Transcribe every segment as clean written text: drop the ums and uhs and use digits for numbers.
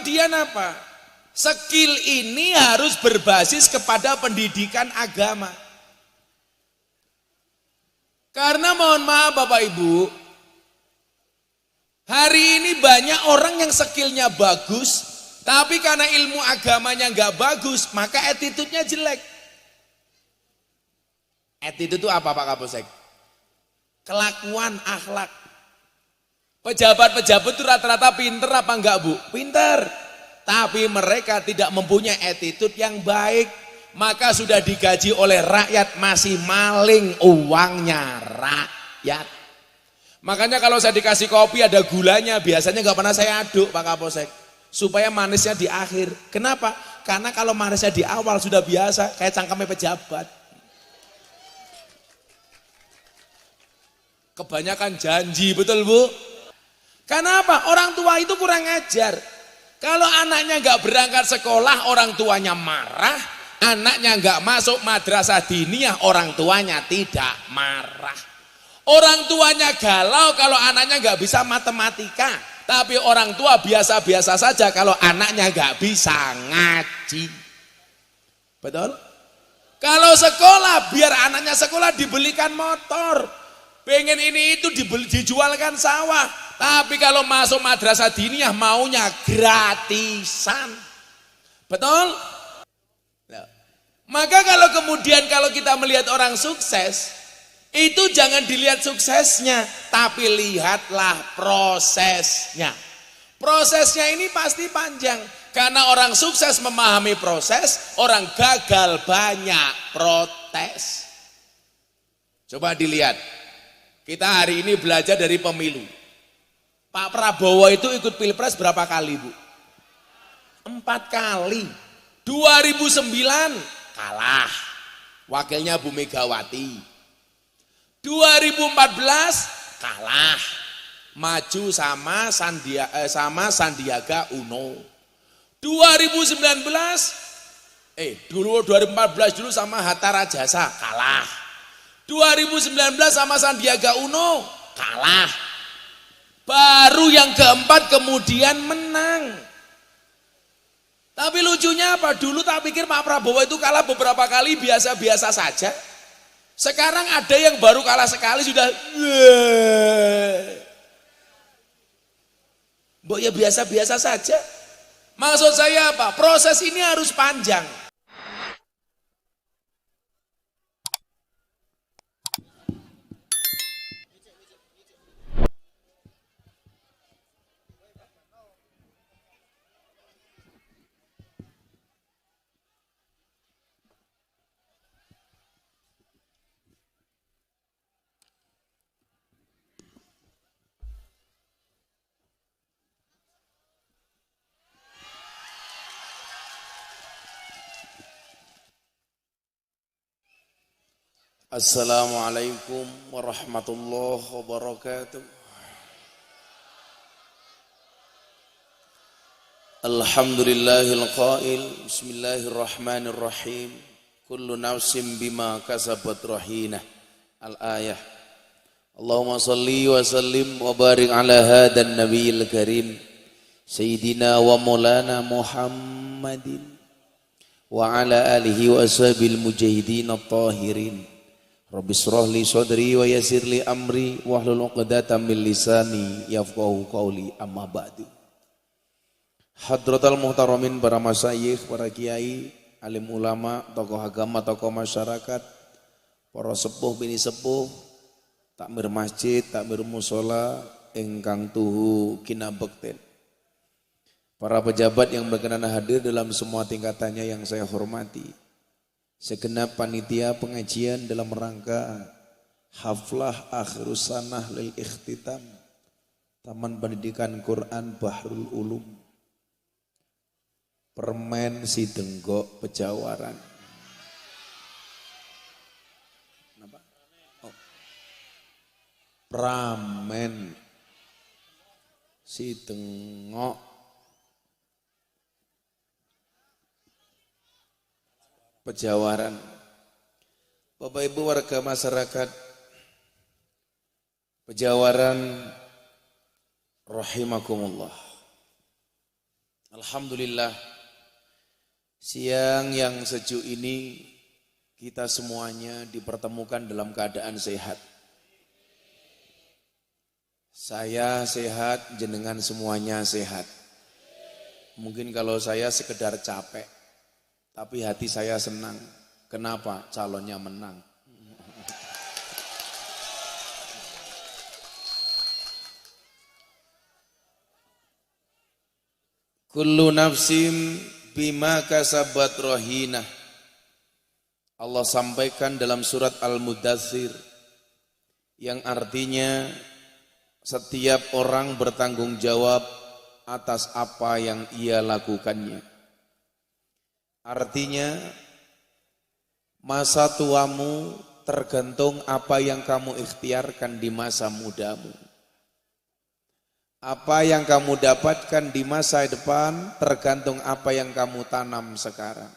kemudian apa? Skill ini harus berbasis kepada pendidikan agama. Karena mohon maaf Bapak Ibu, hari ini banyak orang yang skillnya bagus, tapi karena ilmu agamanya nggak bagus, maka attitude-nya jelek. Attitude itu apa Pak Kapolsek? Kelakuan, akhlak. Pejabat-pejabat itu rata-rata pinter apa enggak Bu? Pinter. Tapi mereka tidak mempunyai attitude yang baik. Maka sudah digaji oleh rakyat masih maling uangnya rakyat. Makanya kalau saya dikasih kopi ada gulanya, biasanya nggak pernah saya aduk Pak Kapolsek, supaya manisnya di akhir. Kenapa? Karena kalau manisnya di awal sudah biasa, kayak cangkeme pejabat. Kebanyakan janji, betul Bu? Kenapa? Orang tua itu kurang ajar. Kalau anaknya nggak berangkat sekolah, orang tuanya marah. Anaknya nggak masuk madrasah diniyah, orang tuanya tidak marah. Orang tuanya galau kalau anaknya nggak bisa matematika, tapi orang tua biasa-biasa saja kalau anaknya nggak bisa ngaji. Betul? Kalau sekolah, biar anaknya sekolah dibelikan motor, pengen ini itu dijualkan sawah. Tapi kalau masuk madrasah diniyah maunya gratisan. Betul? Maka kalau kemudian kalau kita melihat orang sukses, itu jangan dilihat suksesnya, tapi lihatlah prosesnya. Prosesnya ini pasti panjang, karena orang sukses memahami proses, orang gagal banyak protes. Coba dilihat, kita hari ini belajar dari pemilu. Pak Prabowo itu ikut pilpres berapa kali Bu? 4 kali. 2009 kalah, wakilnya Bu Megawati. 2014 kalah, maju sama Sandiaga Uno. 2014 dulu sama Hatta Rajasa, kalah. 2019 sama Sandiaga Uno, kalah. Baru yang keempat kemudian menang. Tapi lucunya apa? Dulu tak pikir Pak Prabowo itu kalah beberapa kali biasa-biasa saja. Sekarang ada yang baru kalah sekali sudah Mbok ya biasa-biasa saja. Maksud saya apa? Proses ini harus panjang. Assalamualaikum warahmatullahi wabarakatuh. Alhamdulillahil qail, bismillahirrahmanirrahim. Kullu nafsin bima kasabat rahinah. Al-ayah. Allahumma salli wa sallim wa barik ala hadan nabiyil karim Sayyidina wa maulana Muhammadin wa ala alihi wa ashabil mujahidin at-tahirin. Rabbi shrah li sadri wa yassir li amri wahlul 'uqdatam min lisani yafqahu qawli, amma ba'du. Hadratal muhtaramin, para masyayikh, para kiai, alim ulama, tokoh agama, tokoh masyarakat, para sepuh bini sepuh, takmir masjid, takmir mushola ingkang tuhu kinabekten. Para pejabat yang berkenan hadir dalam semua tingkatannya yang saya hormati. Segenap panitia pengajian dalam rangka haflah akhirus sanah lil ikhtitam Taman Pendidikan Quran Bahrul Ulum Permen Sidenggok Pejawaran. Kenapa? Oh. Pramen Sidenggok Pejawaran. Bapak Ibu warga masyarakat Pejawaran rahimakumullah. Alhamdulillah, siang yang sejuk ini kita semuanya dipertemukan dalam keadaan sehat. Saya sehat, jenengan semuanya sehat. Mungkin kalau saya sekedar capek, tapi hati saya senang. Kenapa? Calonnya menang. Kullu nafsim bima kasabat rohinah. Allah sampaikan dalam surat Al-Mudaththir yang artinya setiap orang bertanggung jawab atas apa yang ia lakukannya. Artinya masa tuamu tergantung apa yang kamu ikhtiarkan di masa mudamu. Apa yang kamu dapatkan di masa depan tergantung apa yang kamu tanam sekarang.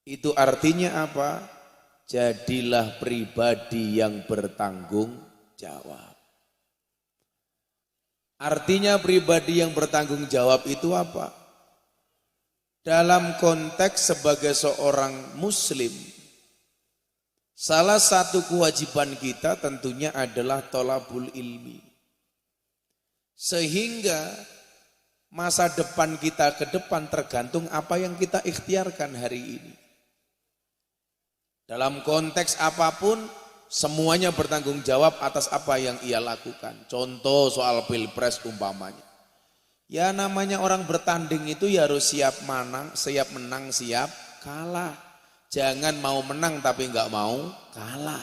Itu artinya apa? Jadilah pribadi yang bertanggung jawab. Artinya pribadi yang bertanggung jawab itu apa? Dalam konteks sebagai seorang muslim, salah satu kewajiban kita tentunya adalah thalabul ilmi. Sehingga masa depan kita ke depan tergantung apa yang kita ikhtiarkan hari ini. Dalam konteks apapun, semuanya bertanggung jawab atas apa yang ia lakukan. Contoh soal pilpres umpamanya. Ya namanya orang bertanding itu ya harus siap menang, siap kalah. Jangan mau menang tapi enggak mau kalah.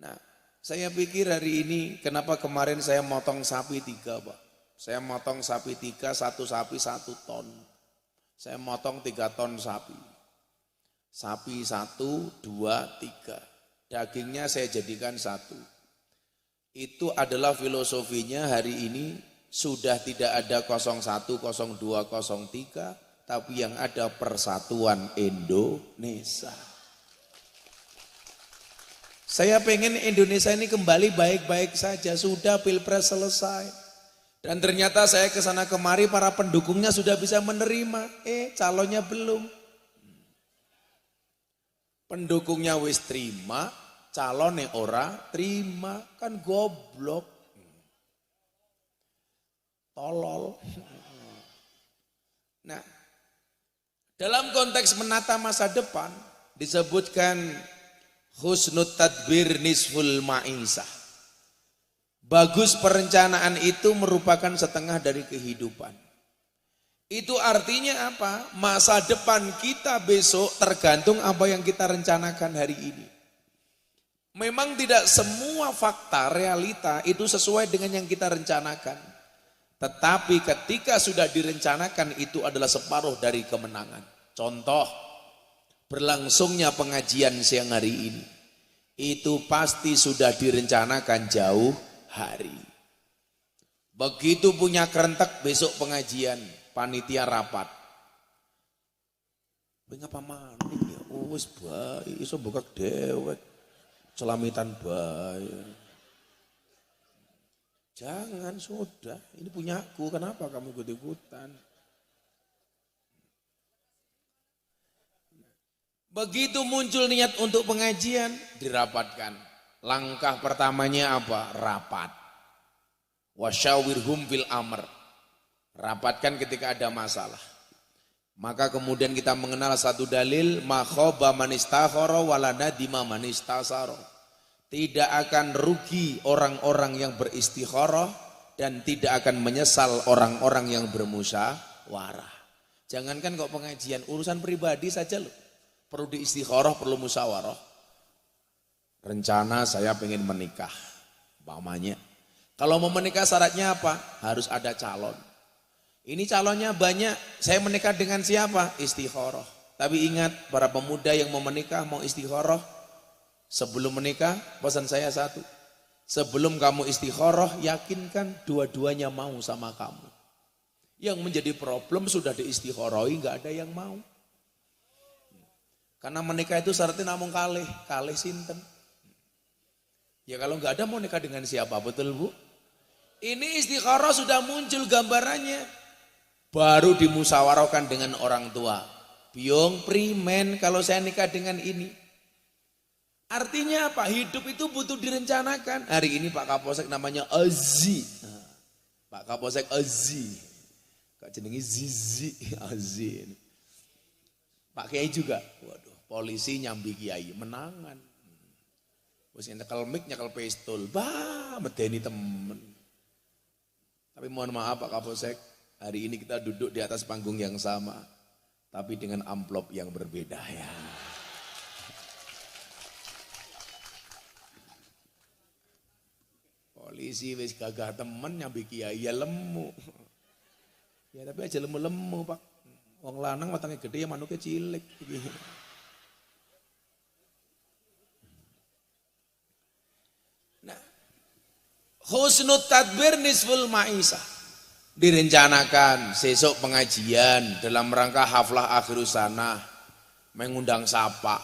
Nah, saya pikir hari ini kenapa kemarin saya motong sapi 3, Pak. Saya motong sapi 3, satu sapi 1 ton. Saya motong 3 ton sapi. Sapi 1, 2, 3. Dagingnya saya jadikan 1. Itu adalah filosofinya hari ini sudah tidak ada 01, 02, 03, tapi yang ada persatuan Indonesia. Saya pengen Indonesia ini kembali baik-baik saja, sudah pilpres selesai. Dan ternyata saya ke sana kemari para pendukungnya sudah bisa menerima, calonnya belum. Pendukungnya wis terima, calonnya ora terima, kan goblok. Tolol. Nah, dalam konteks menata masa depan disebutkan husnut tadbir nisful ma'isah. Bagus perencanaan itu merupakan setengah dari kehidupan. Itu artinya apa? Masa depan kita besok tergantung apa yang kita rencanakan hari ini. Memang tidak semua fakta realita itu sesuai dengan yang kita rencanakan. Tetapi ketika sudah direncanakan itu adalah separuh dari kemenangan. Contoh, berlangsungnya pengajian siang hari ini. Itu pasti sudah direncanakan jauh hari. Begitu punya kerentek besok pengajian, panitia rapat. Ngapa maning ya? Wis bae iso buka dewek. Celamitan bae. Jangan, sudah, ini punyaku, kenapa kamu ikut-ikutan? Begitu muncul niat untuk pengajian, dirapatkan. Langkah pertamanya apa? Rapat. Wasyawirhum fil amr. Rapatkan ketika ada masalah. Maka kemudian kita mengenal satu dalil, ma khaba man istakhara wala nadima man istasara. Tidak akan rugi orang-orang yang beristikharah dan tidak akan menyesal orang-orang yang bermusyawarah. Jangankan kok pengajian, urusan pribadi saja loh. Perlu diistikharah, perlu musyawarah. Rencana saya pengen menikah, umpamanya. Kalau mau menikah syaratnya apa? Harus ada calon. Ini calonnya banyak, saya menikah dengan siapa? Istikharah. Tapi ingat, para pemuda yang mau menikah, mau istikharah, sebelum menikah, pesan saya satu. Sebelum kamu istikharah, yakinkan dua-duanya mau sama kamu. Yang menjadi problem sudah diistikharahi, enggak ada yang mau. Karena menikah itu syaratnya namung kalih sinten. Ya kalau enggak ada mau nikah dengan siapa, betul Bu? Ini istikharah sudah muncul gambarannya. Baru dimusyawarahkan dengan orang tua. Biong primen kalau saya nikah dengan ini. Artinya apa? Hidup itu butuh direncanakan. Hari ini Pak Kapolsek namanya Azi. Pak Kapolsek Azi. Kak jenengi Zizi Azi. Pak Kiai juga. Waduh, polisi nyambi Kiai menangan. Wis nyekel mic, nyekel pistol. Bah, medeni temen. Tapi mohon maaf Pak Kapolsek, hari ini kita duduk di atas panggung yang sama, tapi dengan amplop yang berbeda ya. Polisi wis gagah temen nyambi Kiai ya lemu. Ya tapi aja lemu-lemu Pak. Wong lanang watangnya gede ya manuknya cilik. Nah, husnul tadbir nisful ma'isah. Direncanakan sesok pengajian dalam rangka haflah akhir sana, mengundang sapa.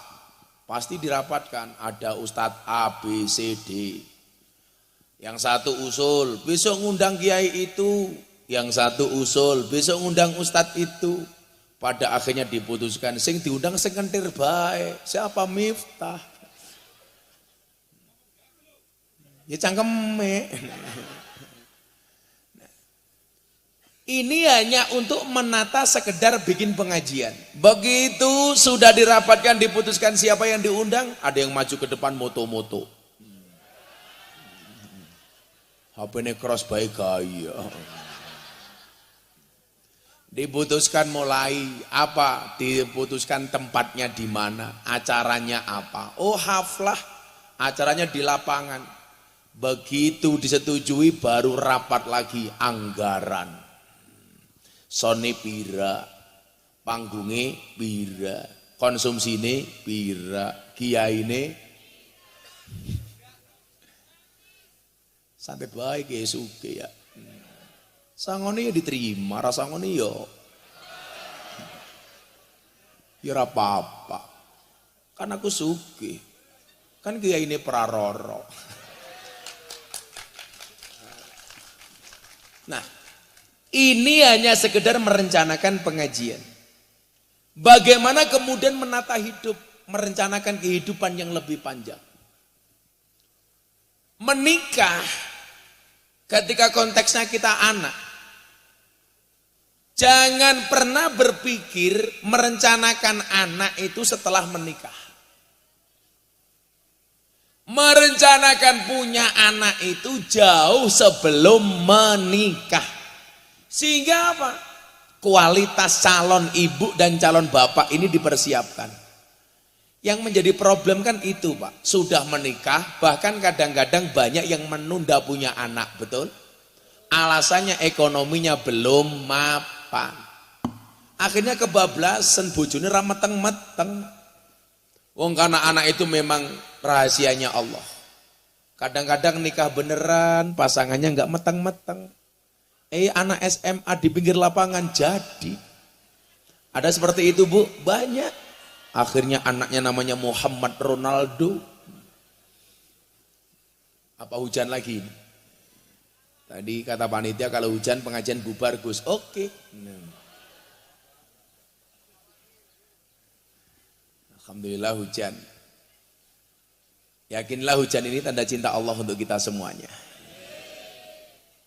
Pasti dirapatkan ada Ustadz A, B, C, D. Yang satu usul, besok ngundang kiai itu. Yang satu usul, besok ngundang Ustadz itu. Pada akhirnya diputuskan, sing diundang sing kentir bae. Siapa? Miftah. Ya cangkeme. Ini hanya untuk menata sekedar bikin pengajian. Begitu sudah dirapatkan, diputuskan siapa yang diundang, ada yang maju ke depan moto-moto. HP-nya cross by gaya. Diputuskan mulai apa? Diputuskan tempatnya di mana, acaranya apa. Oh haflah, acaranya di lapangan. Begitu disetujui baru rapat lagi anggaran. Sone pira, panggunge pira, konsumsine pira, kiyaine santai baik ya suke ya. Sangone ya diterima, rasangone ya ora apa-apa. Kan aku suke. Kan kiyaine praroro. Nah, ini hanya sekedar merencanakan pengajian. Bagaimana kemudian menata hidup, merencanakan kehidupan yang lebih panjang. Menikah, ketika konteksnya kita anak, jangan pernah berpikir merencanakan anak itu setelah menikah. Merencanakan punya anak itu jauh sebelum menikah. Sehingga apa? Kualitas calon ibu dan calon bapak ini dipersiapkan. Yang menjadi problem kan itu Pak. Sudah menikah, bahkan kadang-kadang banyak yang menunda punya anak, betul? Alasannya ekonominya belum mapan. Akhirnya kebablasan, bojone ra meteng-meteng. Wong karena anak itu memang rahasianya Allah. Kadang-kadang nikah beneran, pasangannya enggak meteng-meteng. Anak SMA di pinggir lapangan jadi. Ada seperti itu Bu, banyak. Akhirnya anaknya namanya Muhammad Ronaldo. Apa hujan lagi? Tadi kata panitia kalau hujan pengajian bubar Gus. Oke. Alhamdulillah hujan. Yakinlah hujan ini tanda cinta Allah untuk kita semuanya.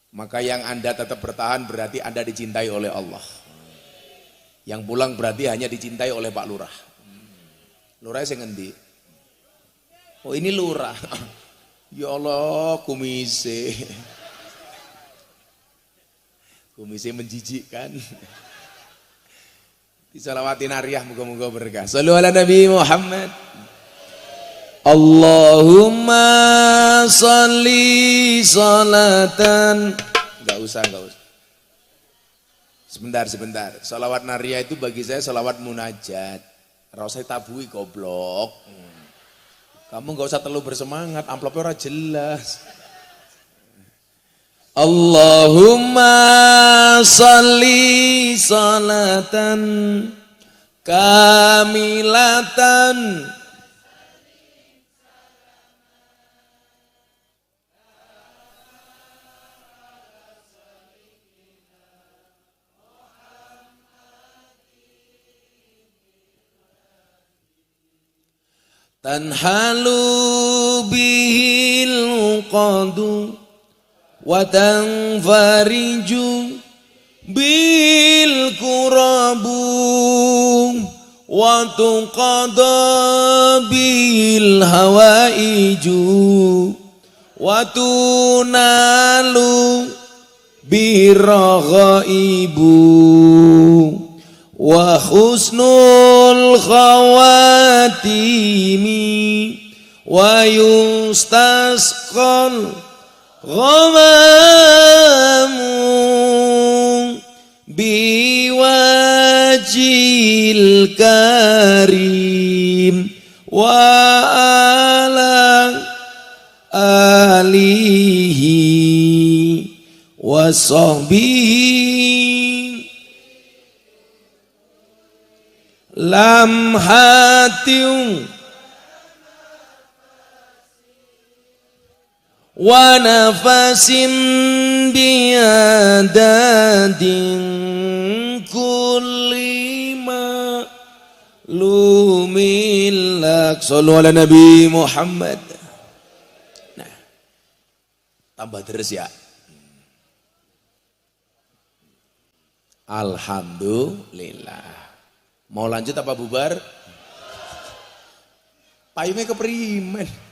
Maka yang Anda tetap bertahan berarti Anda dicintai oleh Allah. Yang pulang berarti hanya dicintai oleh Pak Lurah. Lurah sing ngendi? Oh ini lurah. Ya Allah, kumise. Kumise menjijikkan. Disalawatin ariyah moga-moga berkah. Shallu ala Nabi Muhammad. Allahumma sholli sholatan. Enggak usah. Sebentar. Sholawat nariyah itu bagi saya sholawat munajat. Rasai tabui goblok. Kamu enggak usah terlalu bersemangat, amplopnya ora jelas. Allahumma sholli sholatan kamilatan tanhalu bihil qadu wa tanfariju bil kurabu wa tuqada bil hawaiju wa tunalu biraghaibu wa husnul khawatimi wa yustasqal ghamamu biwajil karim wa ala alihi wa sahbihi lam hatiu wa nafasin biadadin kulli ma lumilak. Sallu ala Nabi Muhammad. Nah, tambah terus ya. Alhamdulillah. Mau lanjut apa bubar? Payungnya keprimen.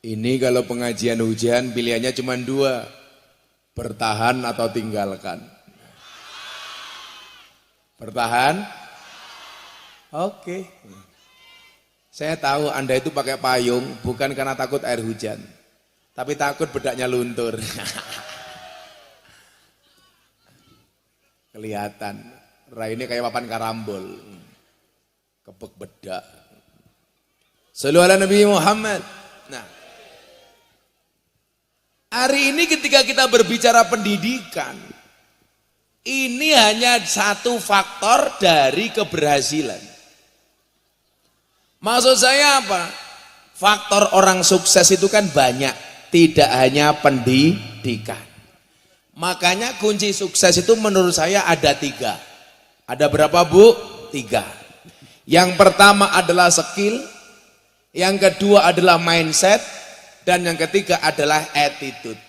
Ini kalau pengajian hujan pilihannya cuma dua, bertahan atau tinggalkan. Bertahan? Oke. Saya tahu Anda itu pakai payung bukan karena takut air hujan, tapi takut bedaknya luntur. Kelihatan, ini kayak papan karambol, kebek bedak. Sallu ala Nabi Muhammad. Nah, hari ini ketika kita berbicara pendidikan, ini hanya satu faktor dari keberhasilan. Maksud saya apa? Faktor orang sukses itu kan banyak, tidak hanya pendidikan. Makanya kunci sukses itu menurut saya ada 3. Ada berapa Bu? 3. Yang pertama adalah skill, yang kedua adalah mindset, dan yang ketiga adalah attitude.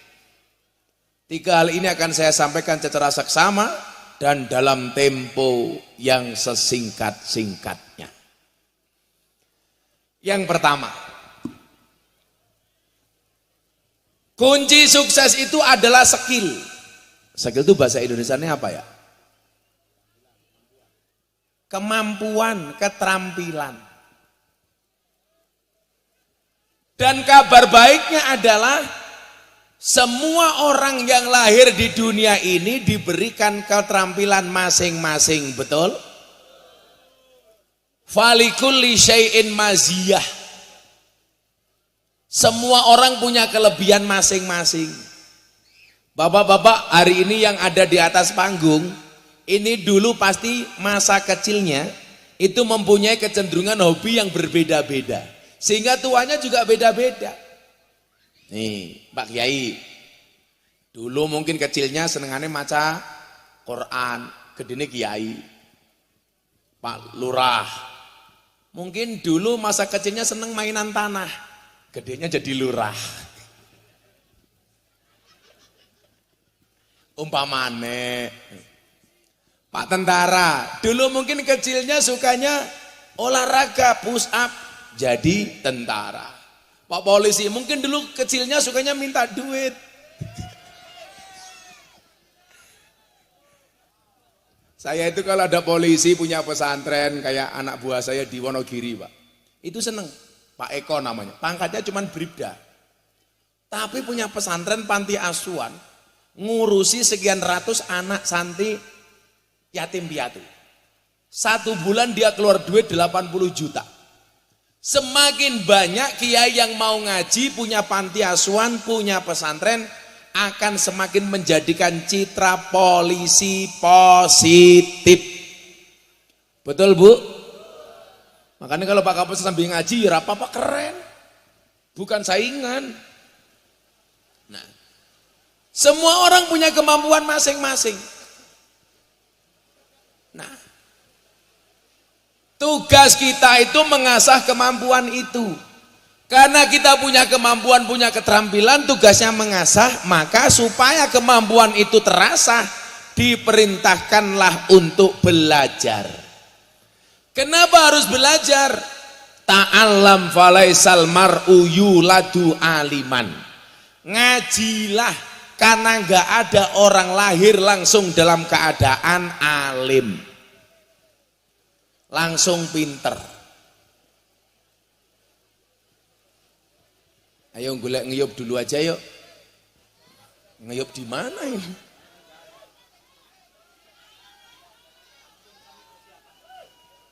3 hal ini akan saya sampaikan secara seksama dan dalam tempo yang sesingkat-singkatnya. Yang pertama, kunci sukses itu adalah skill. Skill itu bahasa Indonesianya apa ya? Kemampuan, keterampilan. Dan kabar baiknya adalah semua orang yang lahir di dunia ini diberikan keterampilan masing-masing, betul? Falikulli syai'in maziyah. Semua orang punya kelebihan masing-masing. Bapak-bapak hari ini yang ada di atas panggung, ini dulu pasti masa kecilnya itu mempunyai kecenderungan hobi yang berbeda-beda. Sehingga tuanya juga beda-beda. Nih, Pak Kiai. Dulu mungkin kecilnya senengannya maca Quran, gedene Kiai. Pak Lurah. Mungkin dulu masa kecilnya seneng mainan tanah, gedenya jadi lurah. Umpamane. Pak Tentara, dulu mungkin kecilnya sukanya olahraga push up, jadi tentara. Pak Polisi mungkin dulu kecilnya sukanya minta duit. Saya itu kalau ada polisi punya pesantren kayak anak buah saya di Wonogiri, Pak. Itu seneng. Pak Eko namanya. Pangkatnya cuma bribda. Tapi punya pesantren panti asuhan. ngurusi sekian ratus anak santri yatim piatu. 1 bulan dia keluar duit 80 juta. Semakin banyak kiai yang mau ngaji, punya panti asuhan, punya pesantren, akan semakin menjadikan citra polisi positif. Betul Bu? Makanya kalau Pak Kapolres sambil ngaji, ya apa-apa, keren. Bukan saingan. Nah, semua orang punya kemampuan masing-masing. Nah, tugas kita itu mengasah kemampuan itu. Karena kita punya kemampuan, punya keterampilan, tugasnya mengasah, maka supaya kemampuan itu terasah, diperintahkanlah untuk belajar. Kenapa harus belajar? Ta'allam falaisal mar'u yuladu aliman. Ngajilah, karena enggak ada orang lahir langsung dalam keadaan alim. Langsung pinter. Ayo golek ngeyup dulu aja yuk. Ngeyup di mana ini?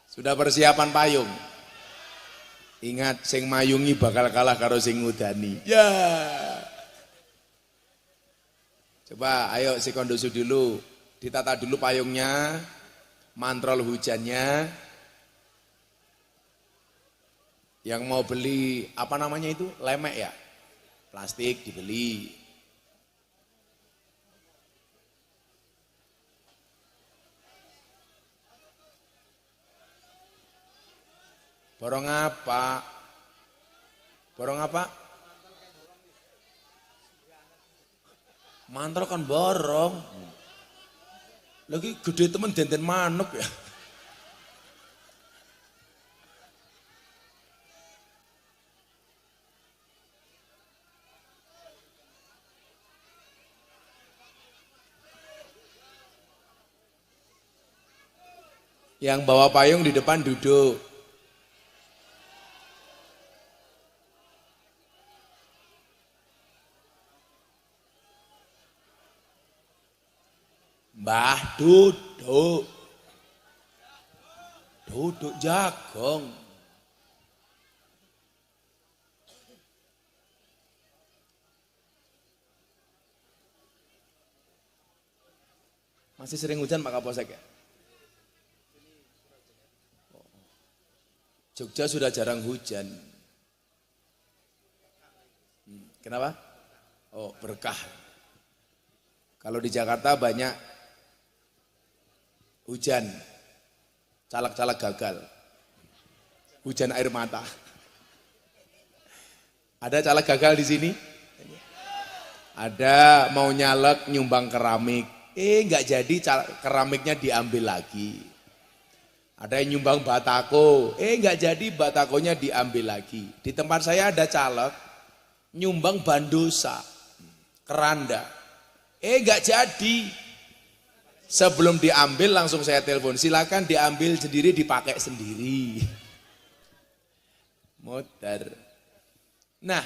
Sudah persiapan payung? Ingat, sing mayungi bakal kalah karo sing ngudani. Ya. Coba ayo si kondusu dulu. Ditata dulu payungnya. Mantrol hujannya. Yang mau beli, apa namanya itu? Lemek ya? Plastik dibeli. Borong apa? Borong apa? Mantel kan borong. Lagi gede temen denten manuk ya. Yang bawa payung di depan duduk. Mbah duduk. Duduk jagong. Masih sering hujan Pak Kapolsek ya? Jogja sudah jarang hujan. Kenapa? Oh, berkah. Kalau di Jakarta banyak hujan, caleg-caleg gagal. Hujan air mata. Ada caleg gagal di sini? Ada mau nyalek nyumbang keramik. Nggak jadi, keramiknya diambil lagi. Ada yang nyumbang batako, nggak jadi, batakonya diambil lagi. Di tempat saya ada caleg nyumbang bandosa, keranda, nggak jadi. Sebelum diambil langsung saya telepon, silakan diambil sendiri, dipakai sendiri. Modar. Nah,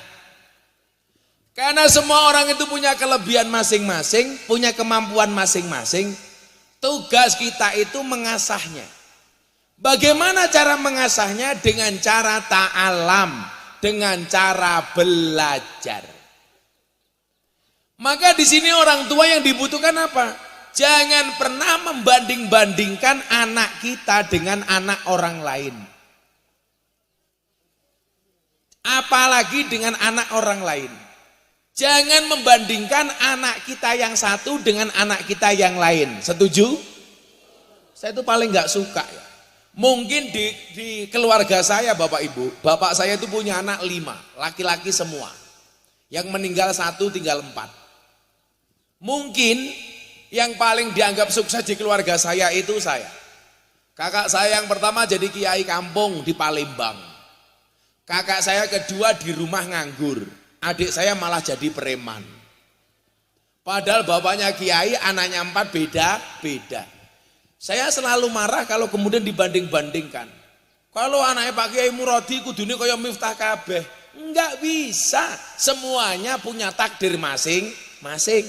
karena semua orang itu punya kelebihan masing-masing, punya kemampuan masing-masing, tugas kita itu mengasahnya. Bagaimana cara mengasahnya? Dengan cara ta'alam, dengan cara belajar. Maka di sini orang tua yang dibutuhkan apa? Jangan pernah membanding-bandingkan anak kita dengan anak orang lain. Apalagi dengan anak orang lain. Jangan membandingkan anak kita yang satu dengan anak kita yang lain. Setuju? Saya itu paling nggak suka ya. Mungkin di keluarga saya Bapak Ibu, bapak saya itu punya anak 5, laki-laki semua. Yang meninggal 1, tinggal 4. Mungkin yang paling dianggap sukses di keluarga saya itu saya. Kakak saya yang pertama jadi kiai kampung di Palembang. Kakak saya kedua di rumah nganggur. Adik saya malah jadi preman. Padahal bapaknya kiai, anaknya 4 beda-beda. Saya selalu marah kalau kemudian dibanding-bandingkan. Kalau anaknya Pak Kiai Muradi kudune kaya Miftah kabeh. Enggak bisa. Semuanya punya takdir masing-masing.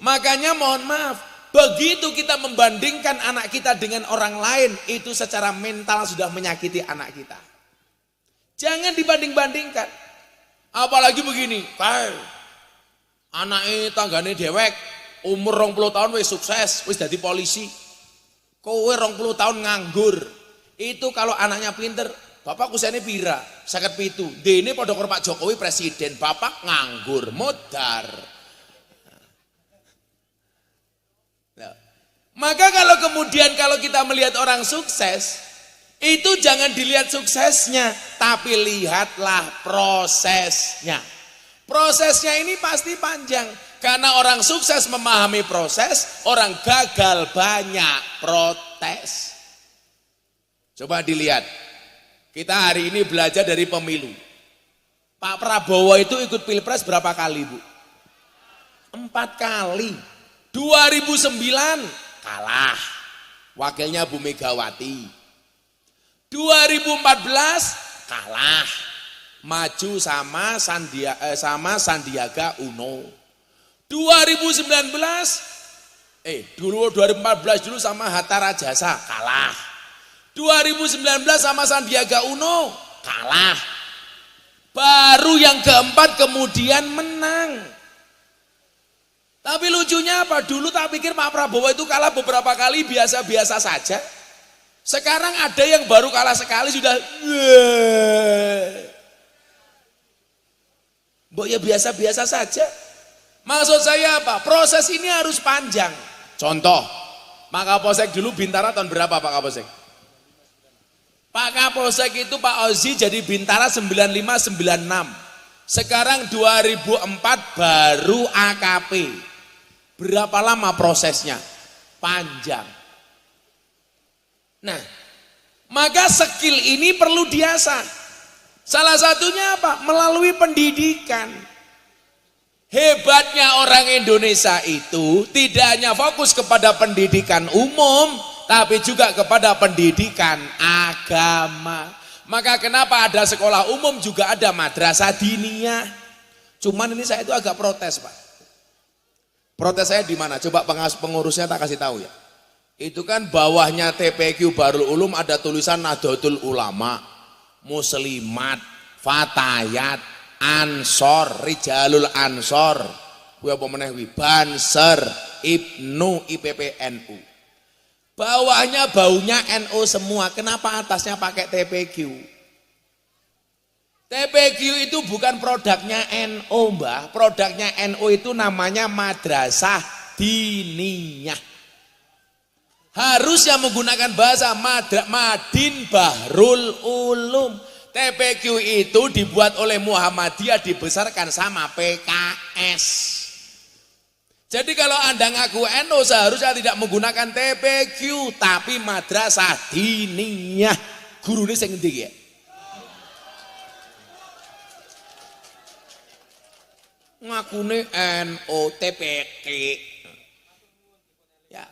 Makanya mohon maaf, begitu kita membandingkan anak kita dengan orang lain, itu secara mental sudah menyakiti anak kita. Jangan dibanding-bandingkan. Apalagi begini, anaknya tanggane dewek, umur 20 tahun wis sukses, wis jadi polisi. Kowe 20 tahun nganggur. Itu kalau anaknya pinter, bapak usianya pira, 57. Dene padha karo Pak Jokowi presiden, bapak nganggur, modar. Nah, maka kalau kemudian kalau kita melihat orang sukses, itu jangan dilihat suksesnya, tapi lihatlah prosesnya. Prosesnya ini pasti panjang. Karena orang sukses memahami proses, orang gagal banyak protes. Coba dilihat. Kita hari ini belajar dari pemilu. Pak Prabowo itu ikut pilpres berapa kali, Bu? 4 kali. 2009 kalah. Wakilnya Bu Megawati. 2014 kalah. Maju sama Sandiaga Uno. 2014 dulu sama Hatta Rajasa kalah. 2019 sama Sandiaga Uno kalah. Baru yang keempat kemudian menang. Tapi lucunya apa? Dulu tak pikir Pak Prabowo itu kalah beberapa kali biasa-biasa saja. Sekarang ada yang baru kalah sekali sudah Mbok ya biasa-biasa saja. Maksud saya apa? Proses ini harus panjang. Contoh, Pak Kapolsek dulu Bintara tahun berapa Pak Kapolsek? Pak Kapolsek itu Pak Ozi jadi Bintara 95-96. Sekarang 2004 baru AKP. Berapa lama prosesnya? Panjang. Nah, maka skill ini perlu diasah. Salah satunya apa? Melalui pendidikan. Hebatnya orang Indonesia itu tidak hanya fokus kepada pendidikan umum, tapi juga kepada pendidikan agama. Maka kenapa ada sekolah umum juga ada madrasah diniyah. Cuman ini saya itu agak protes, Pak. Protes saya di mana? Coba pengurusnya tak kasih tahu ya. Itu kan bawahnya TPQ Darul Ulum ada tulisan Nahdlatul Ulama, Muslimat, Fatayat, Ansor, Rijalul Ansor, kuwi apa meneh kuwi? Banser, Ibnu, IPPNU. Bawahnya baunya NU semua. Kenapa atasnya pakai TPQ? TPQ itu bukan produknya NU, Mbah. Produknya NU itu namanya Madrasah Diniyah. Harus yang menggunakan bahasa Madin Bahrul Ulum. TPQ itu dibuat oleh Muhammadiyah, dibesarkan sama PKS. Jadi kalau Anda ngaku NU seharusnya tidak menggunakan TPQ, tapi Madrasah Diniyah. Gurune sing endi ya? Ngakune NU TPQ. Ya.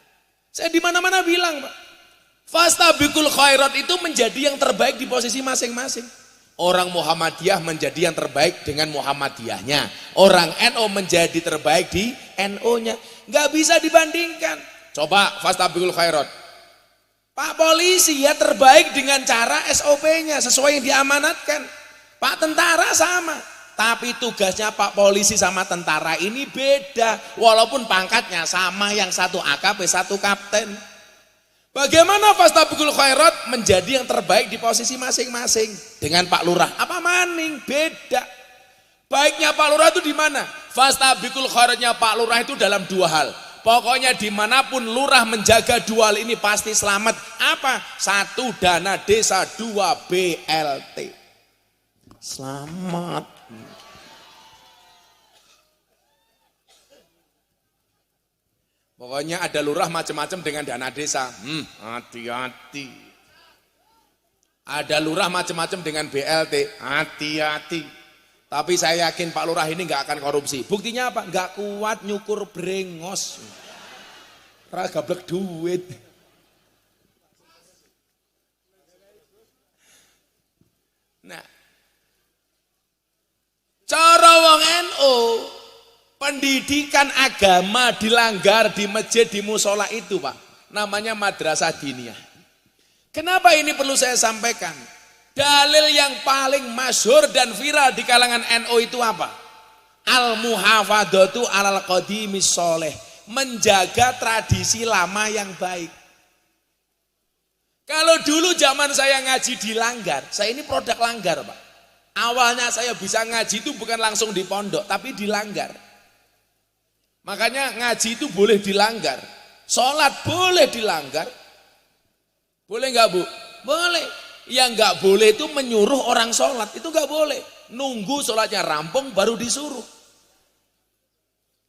Saya di mana-mana bilang, Pak. Fastabiqul khairat itu menjadi yang terbaik di posisi masing-masing. Orang Muhammadiyah menjadi yang terbaik dengan Muhammadiyahnya. Orang NU menjadi terbaik di NU-nya. Nggak bisa dibandingkan. Coba fastabiqul khairat. Pak polisi ya terbaik dengan cara SOP-nya sesuai yang diamanatkan. Pak tentara sama. Tapi tugasnya Pak polisi sama tentara ini beda. Walaupun pangkatnya sama, yang satu AKP, satu kapten. Bagaimana fastabiqul khairat menjadi yang terbaik di posisi masing-masing dengan Pak Lurah? Apa maning? Beda. Baiknya Pak Lurah itu di mana? Fastabiqul khairatnya Pak Lurah itu dalam 2 hal. Pokoknya dimanapun Lurah menjaga 2 hal ini pasti selamat. Apa? 1 dana desa, 2 BLT. Selamat. Pokoknya ada lurah macam-macam dengan dana desa. Hati-hati. Ada lurah macam-macam dengan BLT. Hati-hati. Tapi saya yakin Pak Lurah ini nggak akan korupsi. Buktinya apa? Nggak kuat nyukur brengos. Ragablek duit. Nah, cara wong NU pendidikan agama dilanggar di masjid, di musola itu Pak, namanya madrasah diniyah. Kenapa ini perlu saya sampaikan? Dalil yang paling masyhur dan viral di kalangan NU itu apa? Al-muhafadzatu alal qadimis sholeh, menjaga tradisi lama yang baik. Kalau dulu zaman saya ngaji dilanggar, saya ini produk langgar Pak. Awalnya saya bisa ngaji itu bukan langsung di pondok, tapi dilanggar. Makanya ngaji itu boleh dilanggar. Sholat boleh dilanggar. Boleh nggak Bu? Boleh. Yang nggak boleh itu menyuruh orang sholat, itu nggak boleh. Nunggu sholatnya rampung baru disuruh.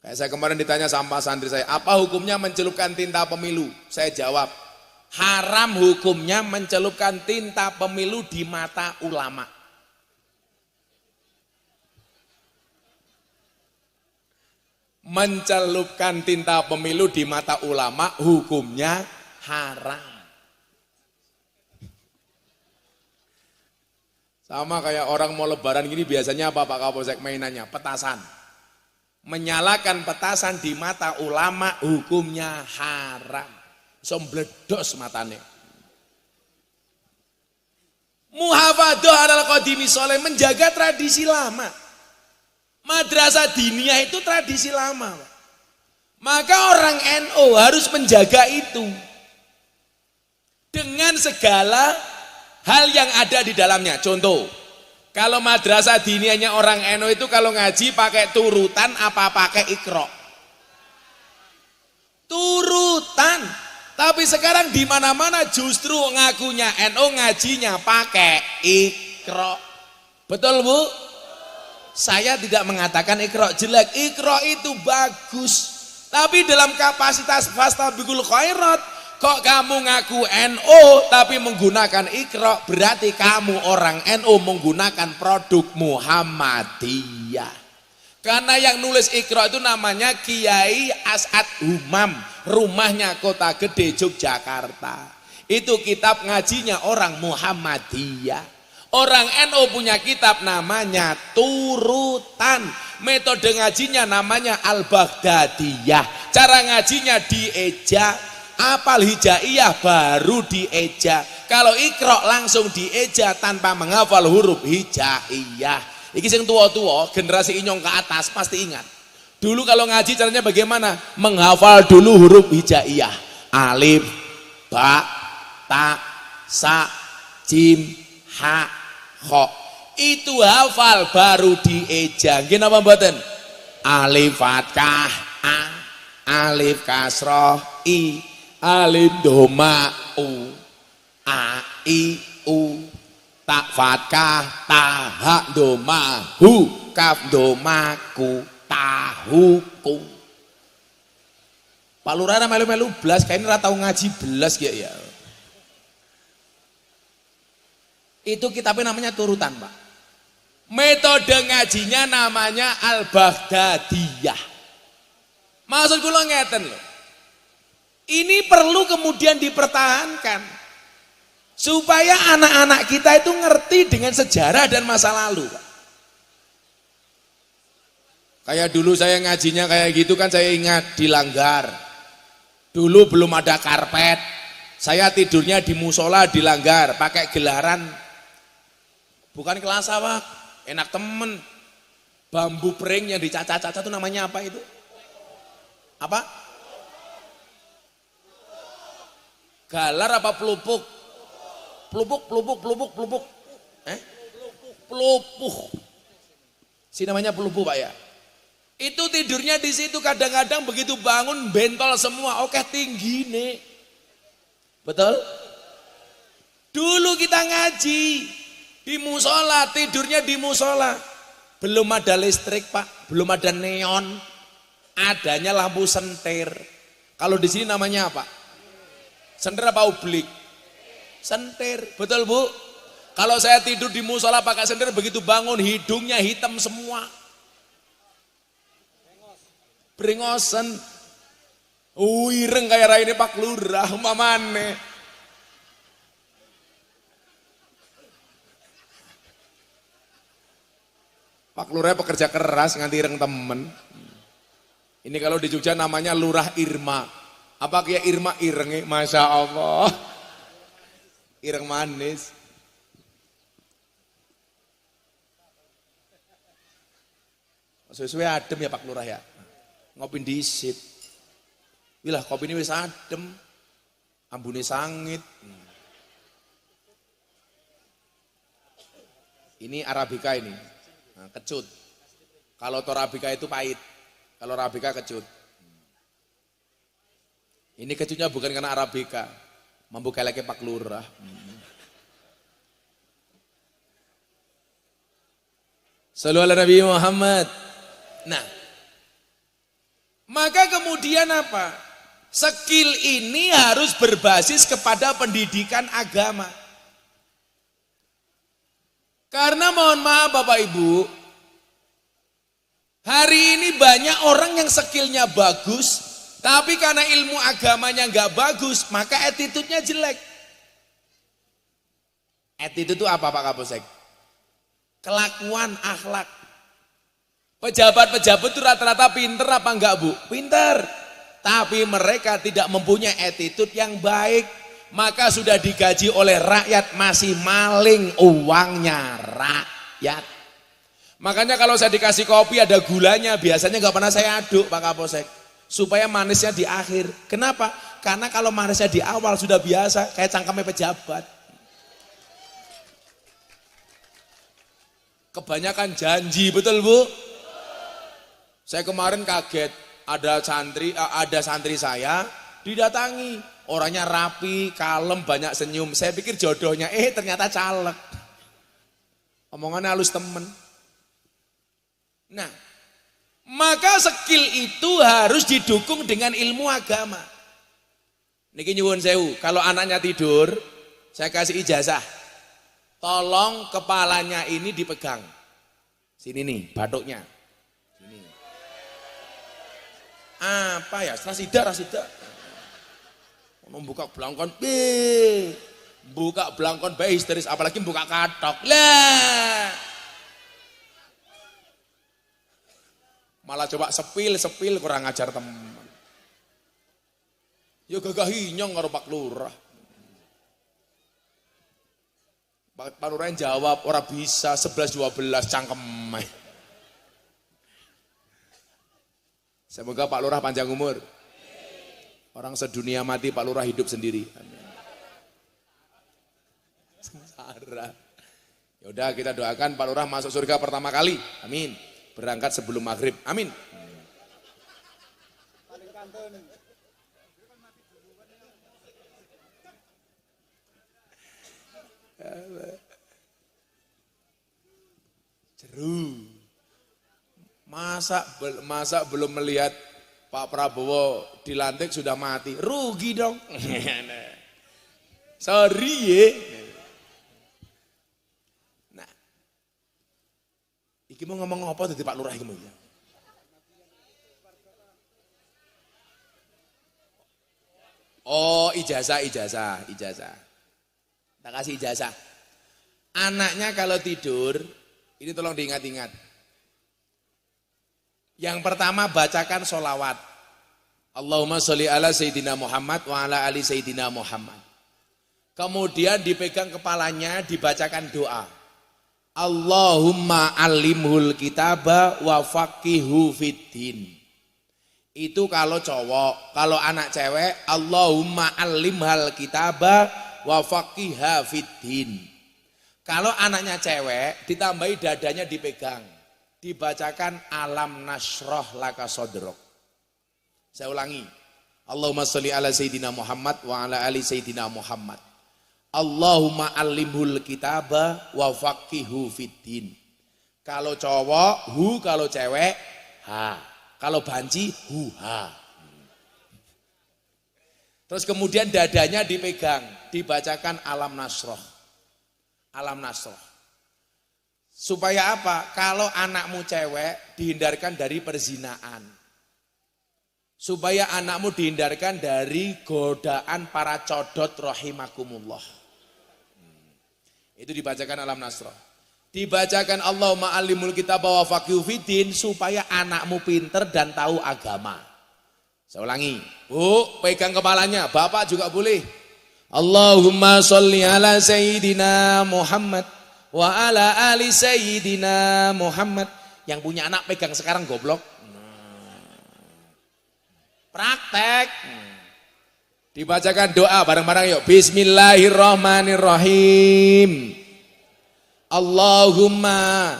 Kayak saya kemarin ditanya sama santri saya, apa hukumnya mencelupkan tinta pemilu? Saya jawab, haram hukumnya mencelupkan tinta pemilu di mata ulama. Mencelupkan tinta pemilu di mata ulama hukumnya haram. Sama kayak orang mau lebaran gini biasanya apa Pak Kapolsek mainannya? Petasan. Menyalakan petasan di mata ulama hukumnya haram. Sombledos matane. Muhafadzah alal qadimi sholeh, menjaga tradisi lama. Madrasah diniyah itu tradisi lama. Maka orang NU harus menjaga itu. Dengan segala hal yang ada di dalamnya. Contoh, kalau madrasah diniyahnya orang NU itu kalau ngaji pakai turutan apa pakai ikro? Turutan. Tapi sekarang di mana-mana justru ngakunya NU ngajinya pakai ikro. Betul Bu? Saya tidak mengatakan ikro jelek, ikro itu bagus. Tapi dalam kapasitas fastabiqul khairat, kok kamu ngaku NU tapi menggunakan ikro, berarti kamu orang NU menggunakan produk Muhammadiyah. Karena yang nulis ikro itu namanya Kiai As'ad Humam, rumahnya Kota Gede Yogyakarta. Itu kitab ngajinya orang Muhammadiyah. Orang NU punya kitab namanya turutan. Metode ngajinya namanya Al-Baghdadiyah. Cara ngajinya dieja. Apal hijaiyah baru dieja. Kalau ikro langsung dieja tanpa menghafal huruf hijaiyah. Iki sing tua-tua, generasi inyong ke atas pasti ingat. Dulu kalau ngaji caranya bagaimana? Menghafal dulu huruf hijaiyah. Alif, ba, ta, sa, jim, ha, kho. Itu hafal baru dieja. Nggih napa mboten? Alif fathah a, alif kasroh i, alif doma u, a i u, tak fathah ta, ha doma hu, kaf doma ku, tahuku. Pak Lurah melu-melu belas, kayaknya ora tau ngaji belas ya. Itu kitabnya namanya turutan Pak. Metode ngajinya namanya Al-Baghdadiyah. Maksud kula ngeten loh. Ini perlu kemudian dipertahankan. Supaya anak-anak kita itu ngerti dengan sejarah dan masa lalu Pak. Kayak dulu saya ngajinya kayak gitu kan saya ingat di Langgar. Dulu belum ada karpet. Saya tidurnya di musola di Langgar pakai gelaran. Bukan kelas apa, enak temen. Bambu pring yang dicaca-caca itu namanya apa itu? Apa? Galar apa pelupuk? Pelupuk. Pelupuh. Si namanya pelupuh Pak ya. Itu tidurnya di situ kadang-kadang begitu bangun bentol semua, oke tinggi nih. Betul? Dulu kita ngaji di musola, tidurnya di musola. Belum ada listrik Pak, belum ada neon. Adanya lampu sentir. Kalau di sini namanya apa? Sentir apa ublik? Sentir, betul Bu? Kalau saya tidur di musola pakai sentir begitu bangun hidungnya hitam semua. Brengosen. Ireng kayak raine Pak Lurah mamane. Pak Lurah pekerja keras nganti ireng temen. Ini kalau di Jogja namanya Lurah Irma. Apa kayak Irma irenge? Masya Allah. Ireng manis. Sesuai adem ya Pak Lurah ya. Ngopi disit. Wilah kopi ini wis adem. Ambune sangit. Ini Arabica ini. Nah, kecut. Kalau Torabika itu pahit. Kalau Arabica kecut. Ini kecutnya bukan karena Arabica. Membuka lagi Pak Lurah. Sallu ala Nabi Muhammad. Nah, maka kemudian apa? Skill ini harus berbasis kepada pendidikan agama. Karena mohon maaf Bapak Ibu, hari ini banyak orang yang skillnya bagus, tapi karena ilmu agamanya nggak bagus, maka attitude-nya jelek. Attitude itu apa Pak Kapolsek? Kelakuan, akhlak. Pejabat-pejabat itu rata-rata pinter apa enggak Bu? Pinter. Tapi mereka tidak mempunyai attitude yang baik. Maka sudah digaji oleh rakyat masih maling uangnya rakyat. Makanya kalau saya dikasih kopi ada gulanya, biasanya nggak pernah saya aduk Pak Kapolsek, supaya manisnya di akhir. Kenapa? Karena kalau manisnya di awal sudah biasa, kayak cangkemnya pejabat. Kebanyakan janji, betul Bu? Saya kemarin kaget, ada santri saya didatangi, orangnya rapi, kalem, banyak senyum. Saya pikir jodohnya, ternyata caleg. Omongannya halus temen. Nah, maka skill itu harus didukung dengan ilmu agama. Niki nyuwun sewu, kalau anaknya tidur, saya kasih ijazah. Tolong kepalanya ini dipegang. Sini nih, batuknya. Sini. Apa ya? Rasida. Membuka belangkon B. Buka belangkon B histeris, apalagi buka katok. Lah. Malah coba sepil kurang ajar teman. Ya gagah hinyong karo Pak Lurah. Pak Lurah jawab, ora bisa 11-12 cangkem. Semoga Pak Lurah panjang umur. Orang sedunia mati, Pak Lurah hidup sendiri. Amin. Sengsara. Yaudah kita doakan Pak Lurah masuk surga pertama kali. Amin. Berangkat sebelum maghrib. Amin. Jeru. Masa belum melihat Pak Prabowo dilantik sudah mati. Rugi dong. Sorry ya. Nah. Iki mau ngomong apa tadi Pak Lurah iki mau ya? Oh, ijazah. Tak kasih ijazah. Anaknya kalau tidur, ini tolong diingat-ingat. Yang pertama bacakan sholawat. Allahumma sholli ala Sayyidina Muhammad wa ala ali Sayyidina Muhammad. Kemudian dipegang kepalanya, dibacakan doa. Allahumma alimhul kitaba wa faqihu fiddin. Itu kalau cowok. Kalau anak cewek, Allahumma alimhal kitaba wa faqiha fiddin. Kalau anaknya cewek, ditambahi dadanya dipegang. Dibacakan alam nasroh laka sodrok. Saya ulangi. Allahumma sholli ala Sayyidina Muhammad wa ala ali Sayyidina Muhammad. Allahumma alimhul kitaba wa faqihu fiddin. Kalau cowok, hu, kalau cewek, ha. Kalau banci, hu, ha. Terus kemudian dadanya dipegang, dibacakan alam nasroh. Alam nasroh. Supaya apa? Kalau anakmu cewek dihindarkan dari perzinaan. Supaya anakmu dihindarkan dari godaan para codot rahimakumullah. Itu dibacakan alam nasroh. Dibacakan Allahumma alimul kitab wa faqihu fiddin supaya anakmu pinter dan tahu agama. Saya ulangi. Bu, pegang kepalanya. Bapak juga boleh. Allahumma sholli ala sayyidina Muhammad wa ala ali sayyidina Muhammad. Yang punya anak pegang sekarang goblok. Praktek. Dibacakan doa bareng-bareng yuk. Bismillahirrahmanirrahim. Allahumma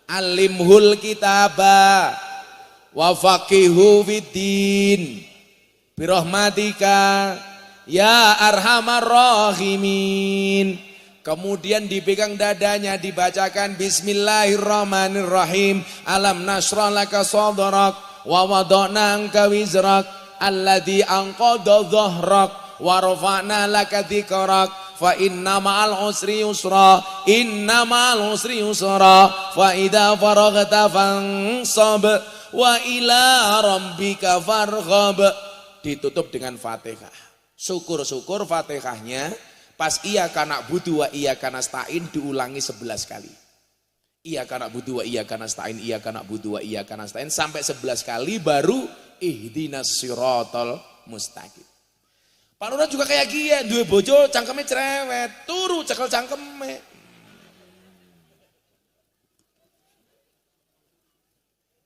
alimhul kitaba wa faqihu fiddin birahmatika ya arhamar rahimin. Kemudian dipegang dadanya, dibacakan Bismillahirrahmanirrahim. Alam nashrah laka sadrak wa wada'na anka wizrak alladzi anqadha dhahrak wa rafa'na laka dzikrak fa inna ma'al usri yusra fa idza faraghta fansab wa ila rabbika farghab. Ditutup dengan Fatihah. Syukur-syukur Fatihahnya pas iyyaka na'budu wa iyyaka nasta'in diulangi 11 kali. Iyyaka na'budu wa iyyaka nasta'in, iyyaka na'budu wa iyyaka nasta'in sampai 11 kali baru ihdinas siratal mustaqim. Pak Lurah juga kayak gini, duwe bojo cangkeme cerewet, turu cekel cangkeme.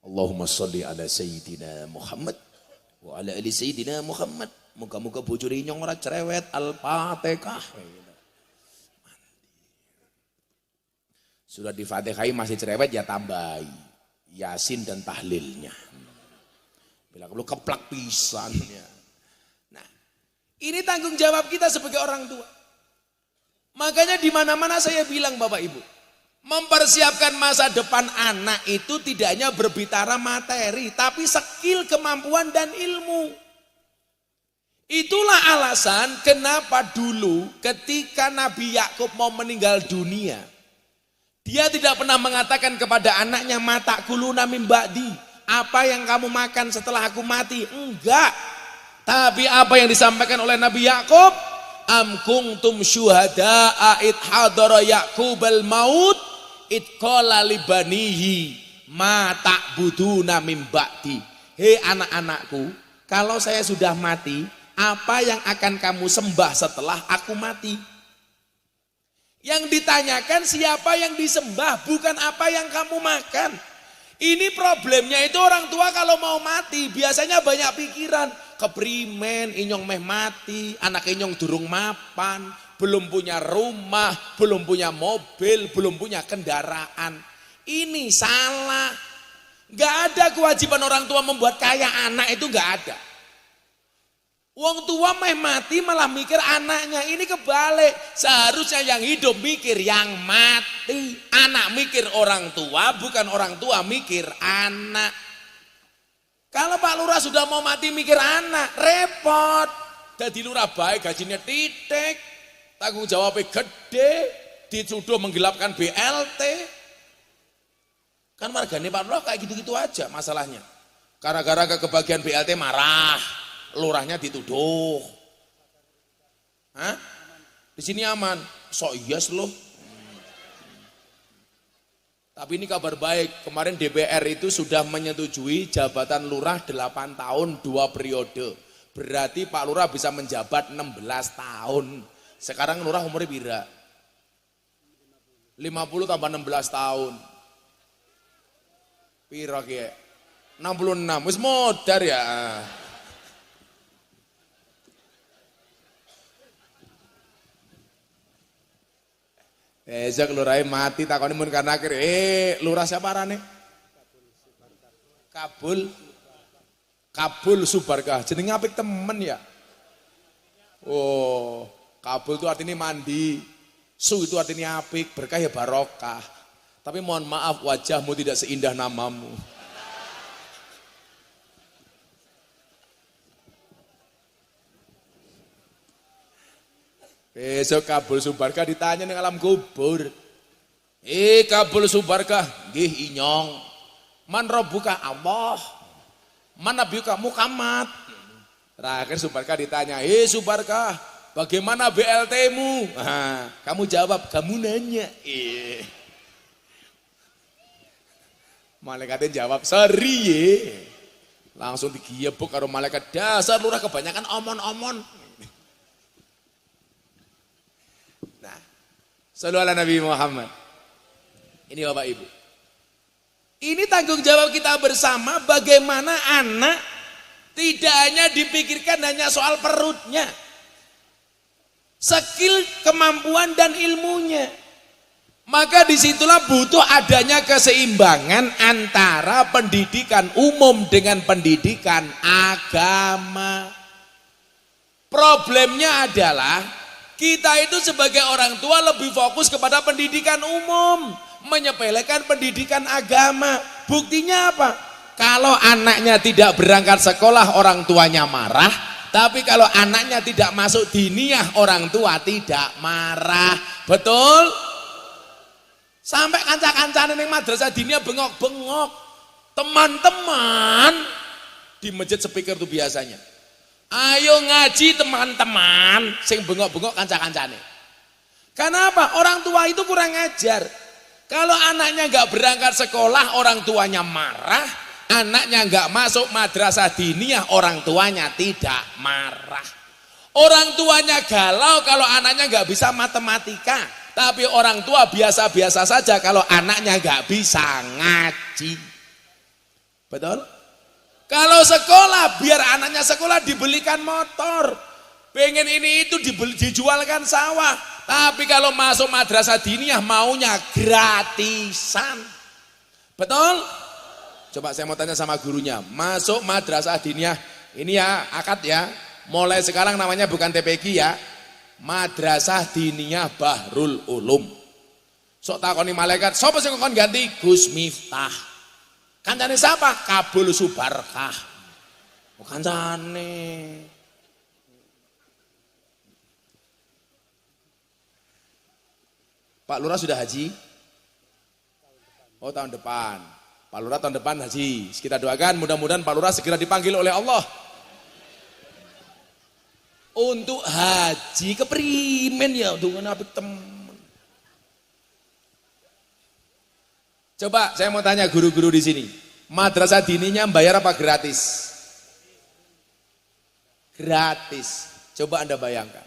Allahumma sholli ala sayyidina Muhammad wa ala ali sayyidina Muhammad. Muga-muga bojone nyong ora cerewet. Al-Fatihah. Sudah di Fatihah masih cerewet ya tambahi Yasin dan tahlilnya. Bila perlu keplak pisannya. Ini tanggung jawab kita sebagai orang tua. Makanya di mana-mana saya bilang Bapak Ibu, mempersiapkan masa depan anak itu tidak hanya berbicara materi, tapi skill, kemampuan dan ilmu. Itulah alasan kenapa dulu ketika Nabi Yakub mau meninggal dunia, dia tidak pernah mengatakan kepada anaknya mata kuluna mim ba'di, apa yang kamu makan setelah aku mati? Enggak. Tapi apa yang disampaikan oleh Nabi Yakub? Am kuntum syuhada'a id hadara Yaqubal maut id qala li banihi ma ta'buduna mim ba'di. Hei anak-anakku, kalau saya sudah mati, apa yang akan kamu sembah setelah aku mati? Yang ditanyakan siapa yang disembah, bukan apa yang kamu makan. Ini problemnya itu orang tua kalau mau mati biasanya banyak pikiran. Keprimen, inyong meh mati, anak inyong durung mapan, belum punya rumah, belum punya mobil, belum punya kendaraan. Ini salah. Gak ada kewajiban orang tua membuat kaya anak, itu gak ada. Wong tua meh mati malah mikir anaknya, ini kebalik. Seharusnya yang hidup mikir yang mati. Anak mikir orang tua, bukan orang tua mikir anak. Kalau Pak Lurah sudah mau mati mikir anak, repot. Jadi lurah baik gajinya titik, tanggung jawabnya gede, dituduh menggelapkan BLT. Kan margane Pak Lurah kayak gitu-gitu aja masalahnya. Gara-gara kebagian BLT marah, lurahnya dituduh. Hah? Di sini aman. So yes loh. Tapi ini kabar baik, kemarin DPR itu sudah menyetujui jabatan lurah 8 tahun 2 periode. Berarti Pak Lurah bisa menjabat 16 tahun. Sekarang lurah umurnya pira? 50 tambah 16 tahun. Pira ki? 66, wis modar ya. Besok lurah mati takoni mun karena akhir. Lurah siapa arane? Kabul Subarkah. Jenenge apik temen ya. Oh, Kabul itu artinya mandi. Su itu artinya apik, berkah ya barokah. Tapi mohon maaf wajahmu tidak seindah namamu. Besok Kabul Subarkah ditanya ning alam kubur. Kabul Subarkah, nggih inyong. Man rabbuka Allah. Man nabiyuka Muhammad. Terakhir Subarkah ditanya, Subarkah, bagaimana BLT-mu? Nah, kamu jawab, kamu nanya. Malaikatnya jawab, "Seri ye." Langsung digiebuk karo malaikat, "Dasar lurah kebanyakan omon-omon." Nah, shallu ala Nabi Muhammad. Ini Bapak Ibu. Ini tanggung jawab kita bersama bagaimana anak tidak hanya dipikirkan hanya soal perutnya. Skill, kemampuan dan ilmunya. Maka disitulah butuh adanya keseimbangan antara pendidikan umum dengan pendidikan agama. Problemnya adalah kita itu sebagai orang tua lebih fokus kepada pendidikan umum, menyepelekan pendidikan agama. Buktinya apa? Kalau anaknya tidak berangkat sekolah orang tuanya marah, tapi kalau anaknya tidak masuk diniyah orang tua tidak marah. Betul? Sampai kanca-kancane ning madrasah diniyah bengok-bengok. Teman-teman di masjid speaker itu biasanya. Ayo ngaji teman-teman, sing bengok-bengok kanca-kancane. Kenapa? Orang tua itu kurang ajar. Kalau anaknya nggak berangkat sekolah, orang tuanya marah. Anaknya nggak masuk madrasah diniyah, orang tuanya tidak marah. Orang tuanya galau kalau anaknya nggak bisa matematika, tapi orang tua biasa-biasa saja kalau anaknya nggak bisa ngaji. Betul? Kalau sekolah, biar anaknya sekolah dibelikan motor, pengen ini itu dijualkan sawah. Tapi kalau masuk madrasah diniyah maunya gratisan. Betul? Coba saya mau tanya sama gurunya, masuk madrasah diniyah, ini ya akad ya, mulai sekarang namanya bukan TPQ ya, Madrasah Diniyah Bahrul Ulum. Sok takoni malaikat, sapa sing kon ganti? Gus Miftah. Kancane siapa? Kabul Subarkah. Kancane. Pak Lurah sudah haji? Oh tahun depan. Pak Lurah tahun depan haji. Kita doakan mudah-mudahan Pak Lurah segera dipanggil oleh Allah. Untuk haji keprimen ya dengan apik temen. Coba saya mau tanya guru-guru di sini. Madrasah dininya bayar apa gratis? Gratis. Coba Anda bayangkan.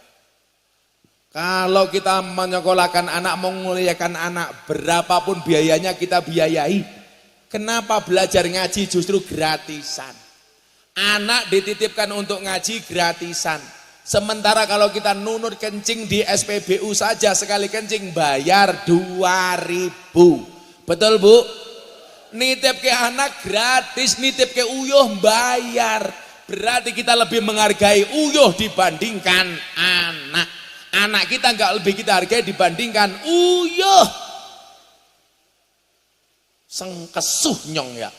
Kalau kita menyekolahkan anak, menguliakan anak, berapapun biayanya kita biayai. Kenapa belajar ngaji justru gratisan? Anak dititipkan untuk ngaji gratisan. Sementara kalau kita nunut kencing di SPBU saja sekali kencing bayar 2.000. Betul Bu? Nitip ke anak gratis, nitip ke uyuh bayar. Berarti kita lebih menghargai uyuh dibandingkan anak. Anak kita nggak lebih kita hargai dibandingkan uyuh. Sengkesuh nyong ya.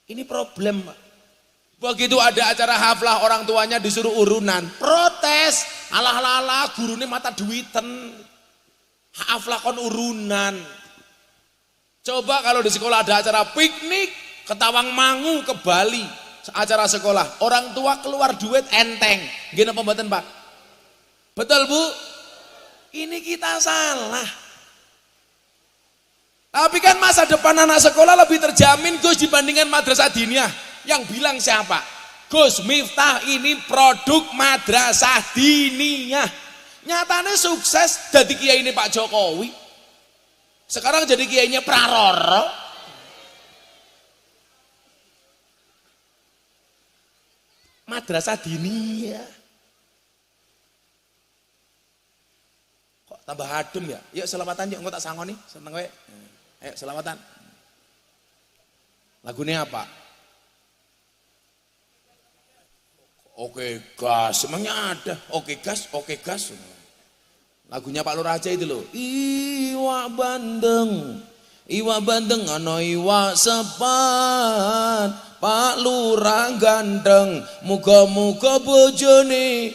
Ini problem. Begitu ada acara haflah orang tuanya disuruh urunan, protes. Alah gurune mata duiten. Haflah kon urunan. Coba kalau di sekolah ada acara piknik ke Tawangmangu, ke Bali, acara sekolah, orang tua keluar duit enteng. Gini pembuatan Pak? Betul Bu? Ini kita salah. Tapi kan masa depan anak sekolah lebih terjamin Gus dibandingkan madrasah diniyah. Yang bilang siapa? Gus Miftah ini produk madrasah diniyah. Nyatanya sukses jadi kiai ini Pak Jokowi. Sekarang jadi kiainya Praroro. Madrasah diniyah. Kok tambah adem ya? Yuk selamatan yuk, engko tak sangoni, seneng wae. Ayo selamatan. Lagunya apa? Oke gas, emangnya ada? Oke gas. Lagunya Pak Lurah aja itu loh. Iwa bandeng ana iwa sepan. Pak Lurah gandeng, muga-muga bojone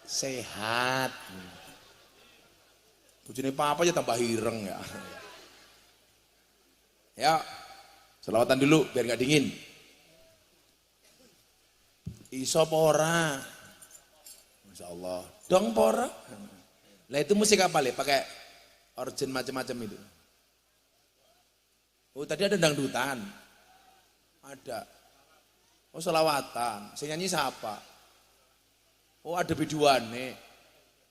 sehat. Bojone apa aja tambah hireng ya. Ya, selawatan dulu biar nggak dingin. Iso pora, Masya Allah. Dong pora. Lah itu musik apa le? Pakai organ macam-macam itu. Oh tadi ada dangdutan. Ada. Oh selawatan. Saya nyanyi siapa? Oh ada biduane.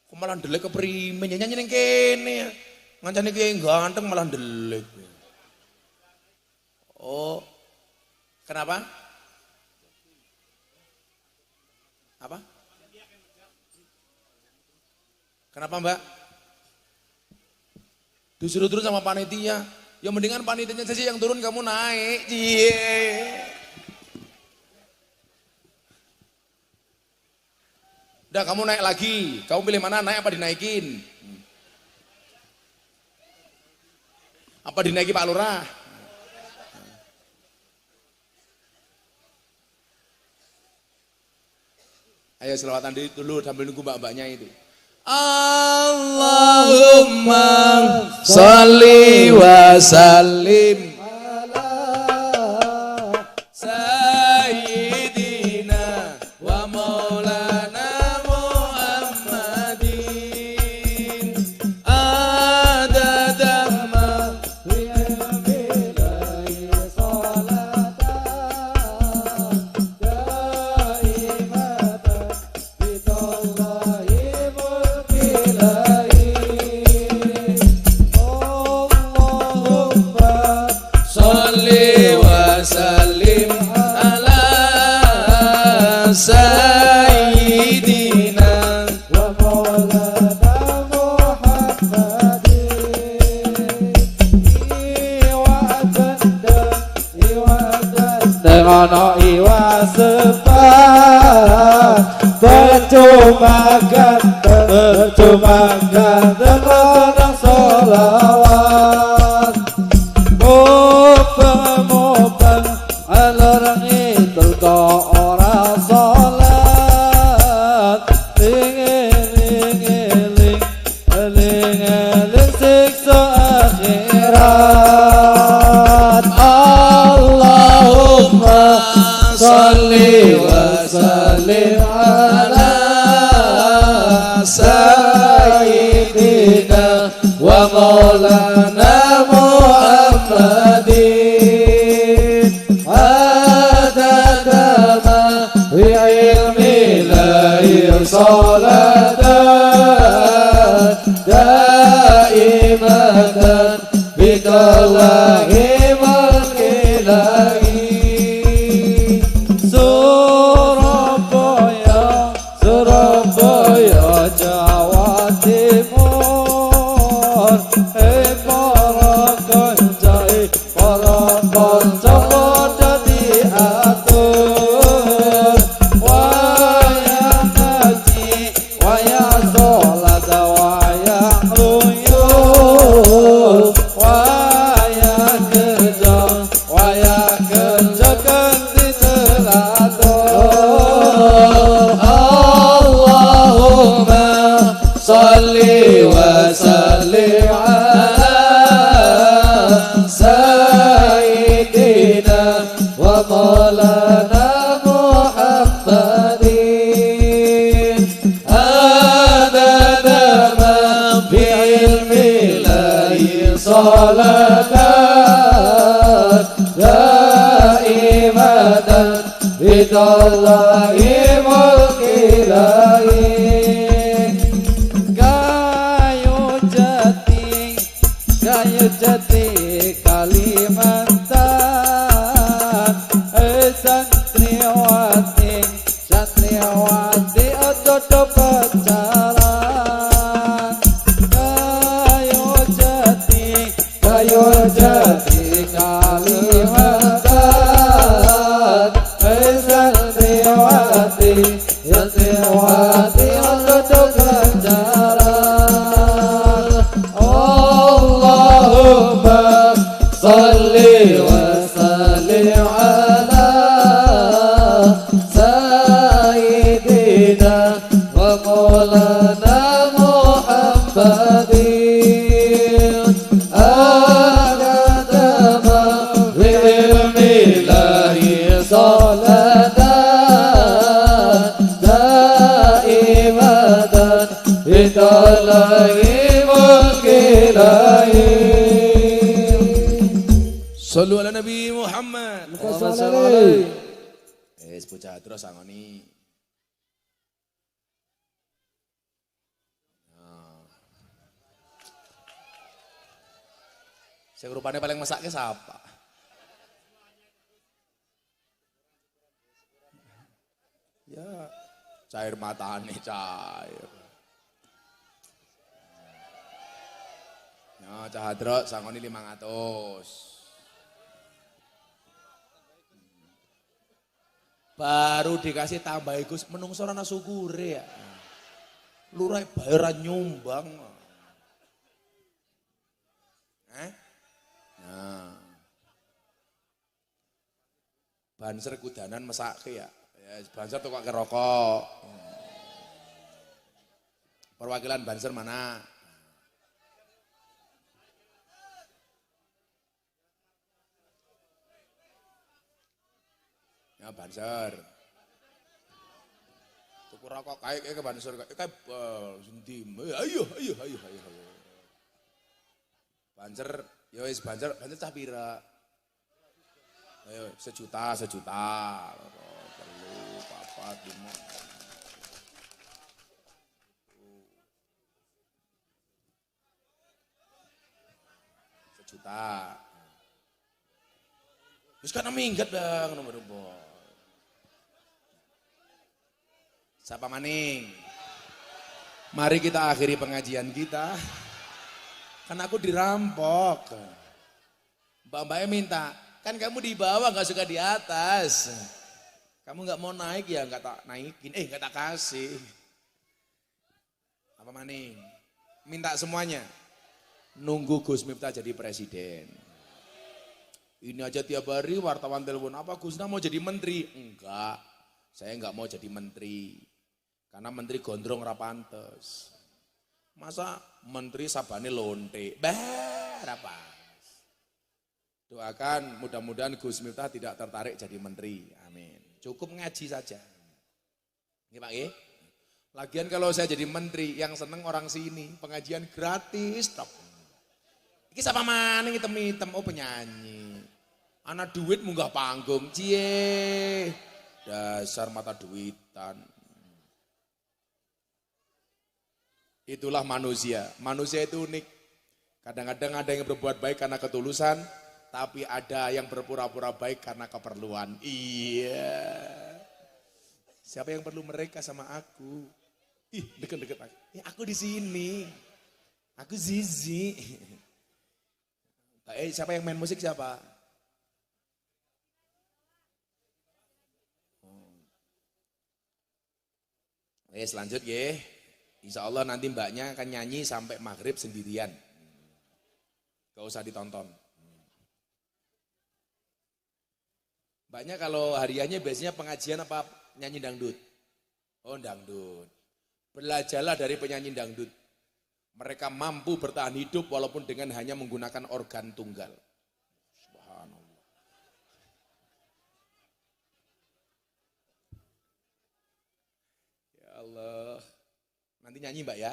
Kok malah ndelek keprimen nyanyi ning kene. Ngancane ki ganteng malah ndelek. Oh. Kenapa? Apa? Kenapa Mbak? Disuruh turun sama panitia. Ya mendingan panitianya saja yang turun, kamu naik. Udah kamu naik lagi. Kamu pilih mana, naik apa dinaikin? Apa dinaiki Pak Lurah? Ayo selawatan dulu sambil nunggu mbak-mbaknya itu. Allahumma sholli wa sallim ala sayyidina wa maulana Muhammadin adada ma bi'ilmihi salatan daimatan bitallahi Sayyidina wa maulana Muhammadin Tengano iwa sepat Bercumakan Tengano solawat Mubang Alarang itu kau orang sholat Ling-ling siksa akhirat Allahumma sholli wa sallim ala sayyidina wa maulana Muhammadin adada ma bi'ilmi lahi salatan daimatan bitallahi walkilahi Surabaya Jawa Timur para kancai para kanca padha diatur wayang ngaji wayang salat wayang luyur wayang kerja ganti telatur Allahumma sholli wa sallim ala sayyidina wa maulana Muhammadin adada ma bi'ilmi lahi salatan daimatan bidallahi mulkilahi Kayu jati Kalimantan santriwati ojo do pacaran Kayu jati Kalimantan santriwati ojo do pacaran Allahumma sholli wa sallim ala sayyidina wa maulana Muhammadin adada ma bi'ilmi lahi salatan daimatan bitallahi mulkilahi Shallu ala Nabi Muhammad. Bocah terus sangoni. Sing rupane paling mesake siapa? Ya, cair matane cair. Ya, Cahadro sangoni 500. Baru dikasih tambah Gus menungso ana syukure ya. Lurah bayaran nyumbang. Nah. Banser kudanan mesake ya. Ya Banser tukang rokok. Perwakilan Banser mana? Ya Banser. Tuku rokok kae ke Banser kae sendim. Ayo. Banser, ya wis Banser cah pira? Ayo 1 juta. 3, 4, 5. 1 juta. Wis kana minggat bang nomor boy. Siapa maning? Mari kita akhiri pengajian kita. Kan aku dirampok. Mbak-mbaknya minta, kan kamu di bawah gak suka di atas. Kamu gak mau naik ya gak tak naikin, gak tak kasih. Apa maning? Minta semuanya. Nunggu Gus Miftah jadi presiden. Ini aja tiap hari wartawan telepon, apa Gusna mau jadi menteri? Enggak, saya enggak mau jadi menteri. Karena menteri gondrong rapantes. Masa menteri sabane lonte? Apa? Doakan mudah-mudahan Gus Miftah tidak tertarik jadi menteri. Amin. Cukup ngaji saja. Ini Pak ya. Lagian kalau saya jadi menteri yang seneng orang sini, pengajian gratis tok. Iki siapa maning hitam-hitam, oh penyanyi. Anak duit munggah panggung, cie. Dasar mata duitan. Itulah manusia. Manusia itu unik. Kadang-kadang ada yang berbuat baik karena ketulusan, tapi ada yang berpura-pura baik karena keperluan. Iya. Siapa yang perlu mereka sama aku? Ih, deket-deket aku. Aku di sini. Aku Zizi. Siapa yang main musik siapa? Selanjut ya. Insya Allah nanti mbaknya akan nyanyi sampai maghrib sendirian. Gak usah ditonton. Mbaknya kalau hariannya biasanya pengajian apa nyanyi dangdut? Oh dangdut. Belajarlah dari penyanyi dangdut. Mereka mampu bertahan hidup walaupun dengan hanya menggunakan organ tunggal. Subhanallah. Ya Allah. Nanti nyanyi mbak ya.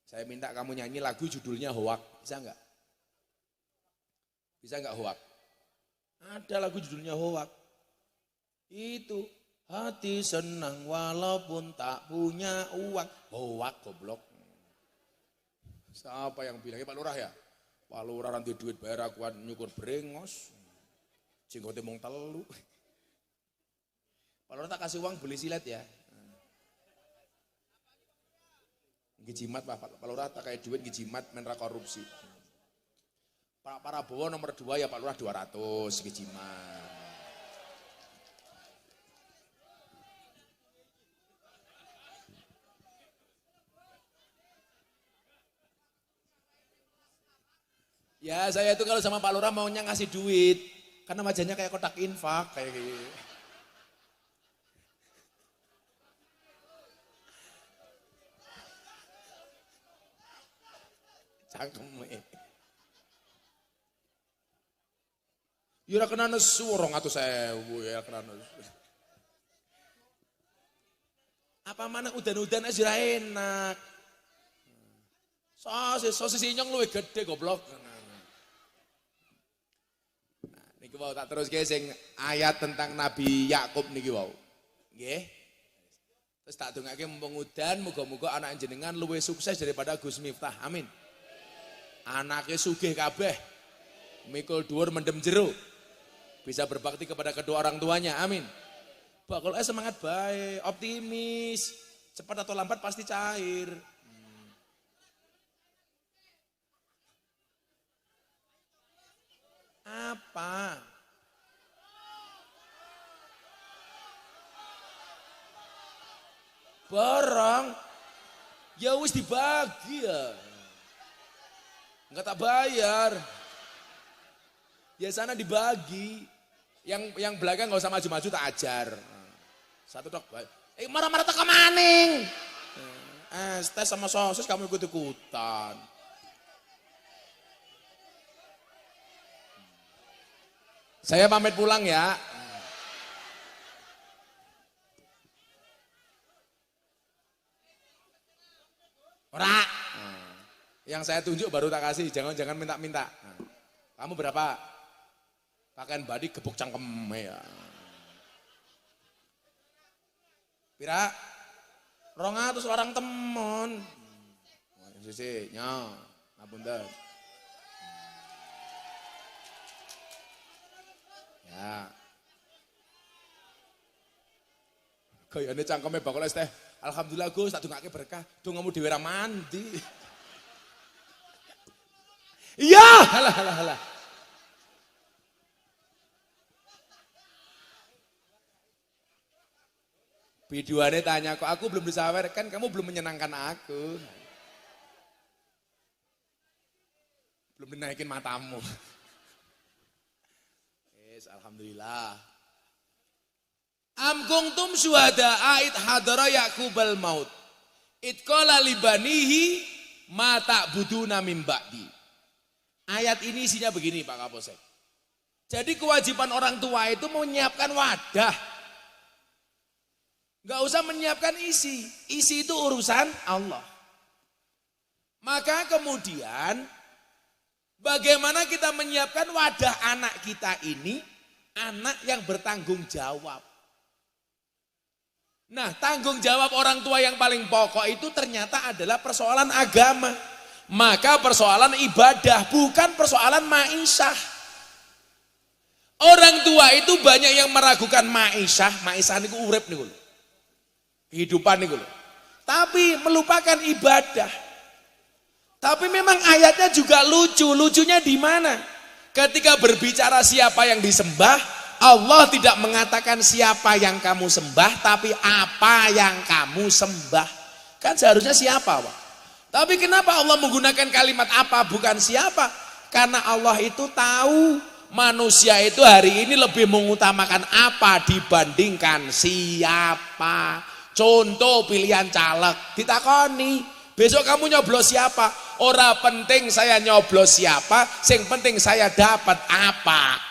Saya minta kamu nyanyi lagu judulnya Hoak. Bisa enggak? Bisa enggak Hoak? Ada lagu judulnya Hoak. Itu. Hati senang walaupun tak punya uang. Hoak goblok. Siapa yang bilangnya Pak Lurah ya? Pak Lurah nanti duit bayar akuan nyukur brengos. Jenggote mung telu. Pak Lurah tak kasih uang beli silet ya. Gijimat Pak Lurah tak kayak duit gijimat menra korupsi. Pak Prabowo nomor 2 ya Pak Lurah 200 gijimat. Ya saya itu kalau sama Pak Lurah maunya ngasih duit. Karena wajahnya kayak kotak infak kayak gitu. Cangkem. Ya kena nesu 200.000 ya kena nesu. Apa mana udan-udan aja enak. Sosis inyong luwih gede goblok. wau tak teruske sing ayat tentang Nabi Yakub niki wau. Nggih. Terus tak dongake mumpung udan muga-muga anak jenengan luwih sukses daripada Gus Miftah. Amin. Anake sugih kabeh. Mikul dhuwur mendem jero. Bisa berbakti kepada kedua orang tuanya. Amin. Bakul semangat baik, optimis. Cepat atau lambat pasti cair. Apa? Barang ya wis dibagi ya. Enggak tak bayar. Ya sana dibagi. Yang belakang enggak usah maju-maju tak ajar. Satu tok. Marah-marah teko maning. Tes sama sosis kamu ikut-ikutan. Saya pamit pulang ya. Ora. Yang saya tunjuk baru tak kasih, jangan minta-minta. Kamu berapa? Pakaian badi gebuk cangkem ya. Pira? 200 orang temon. Sisi, nya, ngapunten. Ya. Gayane cangkeme bakal es teh. Alhamdulillah Gus, tak dongake berkah. Dongamu dhewe ra mandi. Iya, halah. Biduane tanya kok aku belum disawer, kan kamu belum menyenangkan aku. Belum dinaikin matamu. Alhamdulillah. Am kuntum syuhada id hadara Yaqubal maut. Id qala libanihi ma ta'buduna min ba'di. Ayat ini isinya begini Pak Kapolsek. Jadi kewajiban orang tua itu menyiapkan wadah. Enggak usah menyiapkan isi. Isi itu urusan Allah. Maka kemudian bagaimana kita menyiapkan wadah anak kita ini, anak yang bertanggung jawab. Nah, tanggung jawab orang tua yang paling pokok itu ternyata adalah persoalan agama. Maka persoalan ibadah, bukan persoalan ma'isyah. Orang tua itu banyak yang meragukan ma'isyah niku urip niku lho. Kehidupan niku lho. Tapi melupakan ibadah. Tapi memang ayatnya juga lucu. Lucunya di mana? Ketika berbicara siapa yang disembah, Allah tidak mengatakan siapa yang kamu sembah, tapi apa yang kamu sembah. Kan seharusnya siapa, Pak? Tapi kenapa Allah menggunakan kalimat apa bukan siapa? Karena Allah itu tahu manusia itu hari ini lebih mengutamakan apa dibandingkan siapa. Contoh pilihan caleg, ditakoni, besok kamu nyoblos siapa? Ora penting saya nyoblos siapa, sing penting saya dapat apa.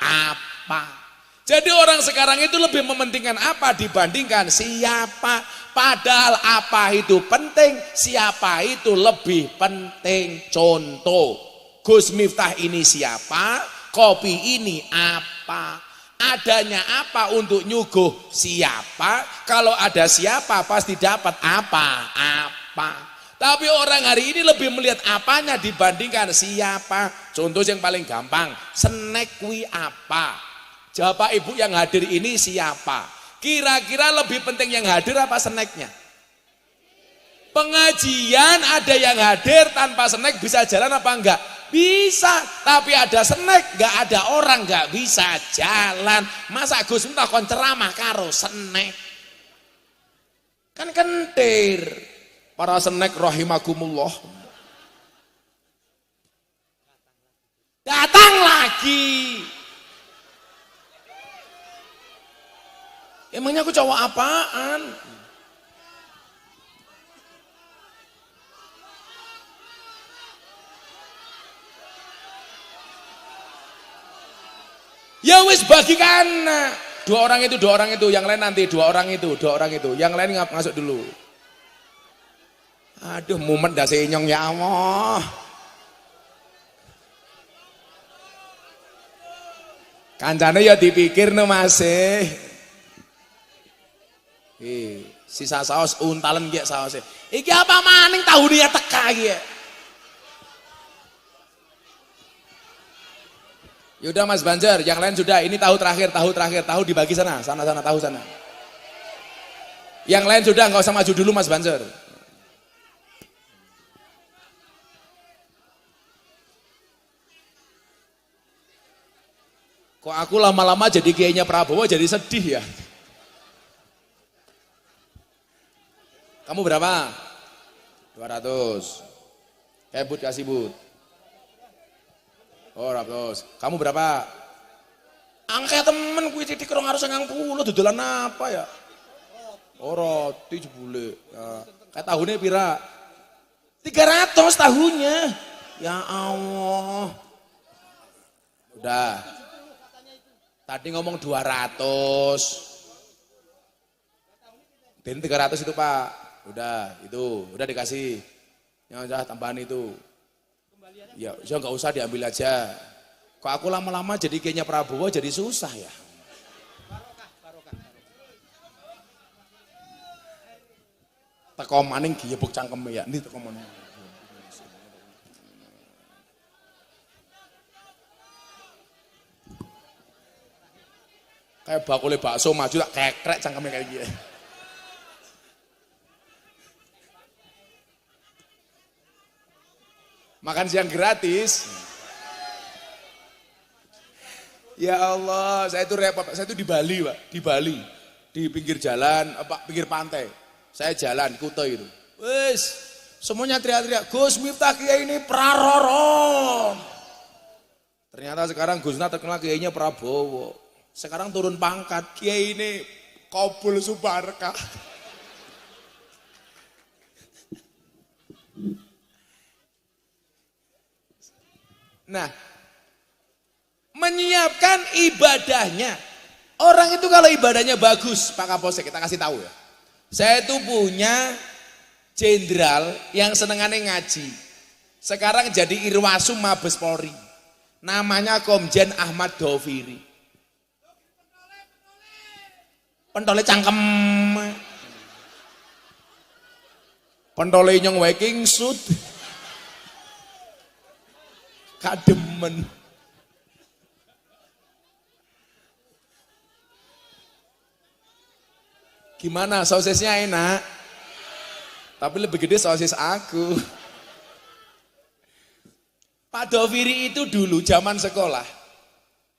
Jadi orang sekarang itu lebih mementingkan apa dibandingkan siapa. Padahal apa itu penting, siapa itu lebih penting. Contoh, Gus Miftah ini siapa, kopi ini apa. Adanya apa untuk nyuguh siapa, kalau ada siapa pasti dapat apa. Tapi orang hari ini lebih melihat apanya dibandingkan siapa. Contoh yang paling gampang, snack kuwi apa? Bapak ibu yang hadir ini siapa? Kira-kira lebih penting yang hadir apa snacknya? Pengajian ada yang hadir tanpa snack bisa jalan apa enggak? Bisa, tapi ada snack, enggak ada orang enggak bisa jalan. Masa Gus Miftah kon ceramah karo snack? Kan kentir. Para snack rahimakumullah. Datang lagi. Emangnya aku cowok apaan? Ya wis bagikan. Dua orang itu, yang lain nanti dua orang itu, yang lain masuk dulu. Aduh, mumet dah senyong ya Allah. Kancane ya dipikir no masih. Sisa saus untalen ki sausé. Iki apa maning tahune ya teka iki ya. Yaudah Mas Banjar, yang lain sudah. Ini tahu terakhir, tahu dibagi sana tahu sana. Yang lain sudah, nggak usah maju dulu Mas Banjar. Kok aku lama-lama jadi kiainya Prabowo jadi sedih ya? Kamu berapa? 200. Bud kasih Bud. Oh 100. Kamu berapa? Angka temen kuwi titik rong harus 90 dodolan apa ya? Oh roti jebule. Ya. Kayak tahunnya pira? 300 tahunnya. Ya Allah. Udah. Tadi ngomong 200. Dan 300 itu Pak. Udah dikasih. Yang udah tambahan itu. Ya nggak usah diambil aja. Kok aku lama-lama jadi kayaknya Prabowo jadi susah ya. Teko maning giyebuk cangkeme ya. Ini teko maning. Kayak bakule bakso maju tak kekrek cangkeme kayak gini. Makan siang gratis. Ya Allah, saya itu repot. Saya itu di Bali, Pak. Di Bali. Di pinggir jalan, pinggir pantai. Saya jalan, Kuta itu. Wes, semuanya teriak-teriak, Gus Miftah Kiai ini Praroro. Ternyata sekarang Gusna terkenal Kiainya Prabowo. Sekarang turun pangkat, Kiai ini Kobul Subarka. Nah, menyiapkan ibadahnya. Orang itu kalau ibadahnya bagus, Pak Kapolsek, kita kasih tahu ya. Saya itu punya jenderal yang senengannya ngaji. Sekarang jadi Irwasum Mabes Polri. Namanya Komjen Ahmad Doviri. Pentole cangkem. Pentole nyong waking sud. Kademen. Gimana sosisnya enak? Tapi lebih gede sosis aku. Pak Doviri itu dulu zaman sekolah.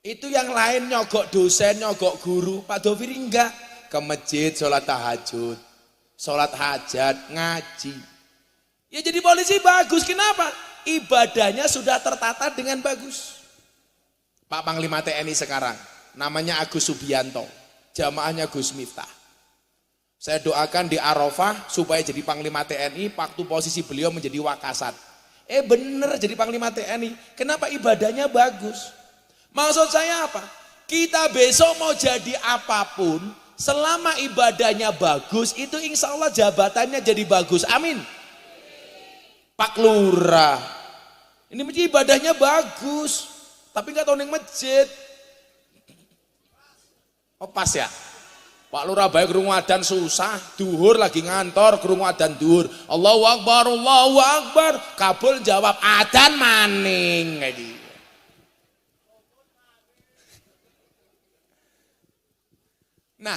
Itu yang lain nyogok dosen, nyogok guru. Pak Doviri enggak. Ke masjid, sholat tahajud, sholat hajat, ngaji. Ya jadi polisi bagus, kenapa? Ibadahnya sudah tertata dengan bagus. Pak Panglima TNI sekarang, namanya Agus Subianto. Jamaahnya Gus Miftah. Saya doakan di Arafah supaya jadi Panglima TNI, waktu posisi beliau menjadi Wakasat. Bener jadi Panglima TNI. Kenapa ibadahnya bagus? Maksud saya apa? Kita besok mau jadi apapun, selama ibadahnya bagus, itu insya Allah jabatannya jadi bagus. Amin. Pak Lurah, ini masjid ibadahnya bagus, tapi nggak tahu neng masjid. Oh pas ya? Pak Lurah baik krungu adzan susah, duhur lagi ngantor krungu adzan duhur. Allahu Akbar, kabul jawab adzan maning kayak gitu. Nah,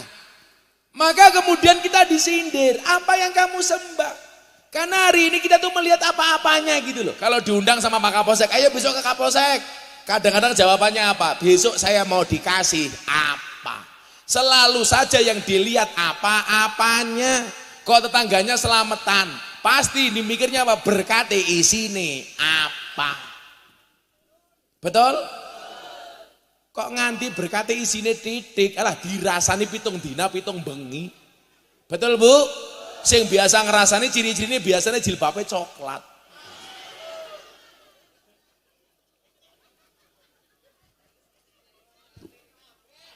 maka kemudian kita disindir, apa yang kamu sembah? Karena hari ini kita tuh melihat apa-apanya gitu loh. Kalau diundang sama Pak Kapolsek, ayo besok ke Kapolsek. Kadang-kadang jawabannya apa? Besok saya mau dikasih apa? Selalu saja yang dilihat apa-apanya. Kok tetangganya selamatan? Pasti dimikirnya apa? Berkati isine apa? Betul? Kok nganti berkati isine titik, alah dirasani pitung dina pitung bengi. Betul Bu? Sing biasa ngerasani ciri-cirinya biasanya jilbabnya coklat.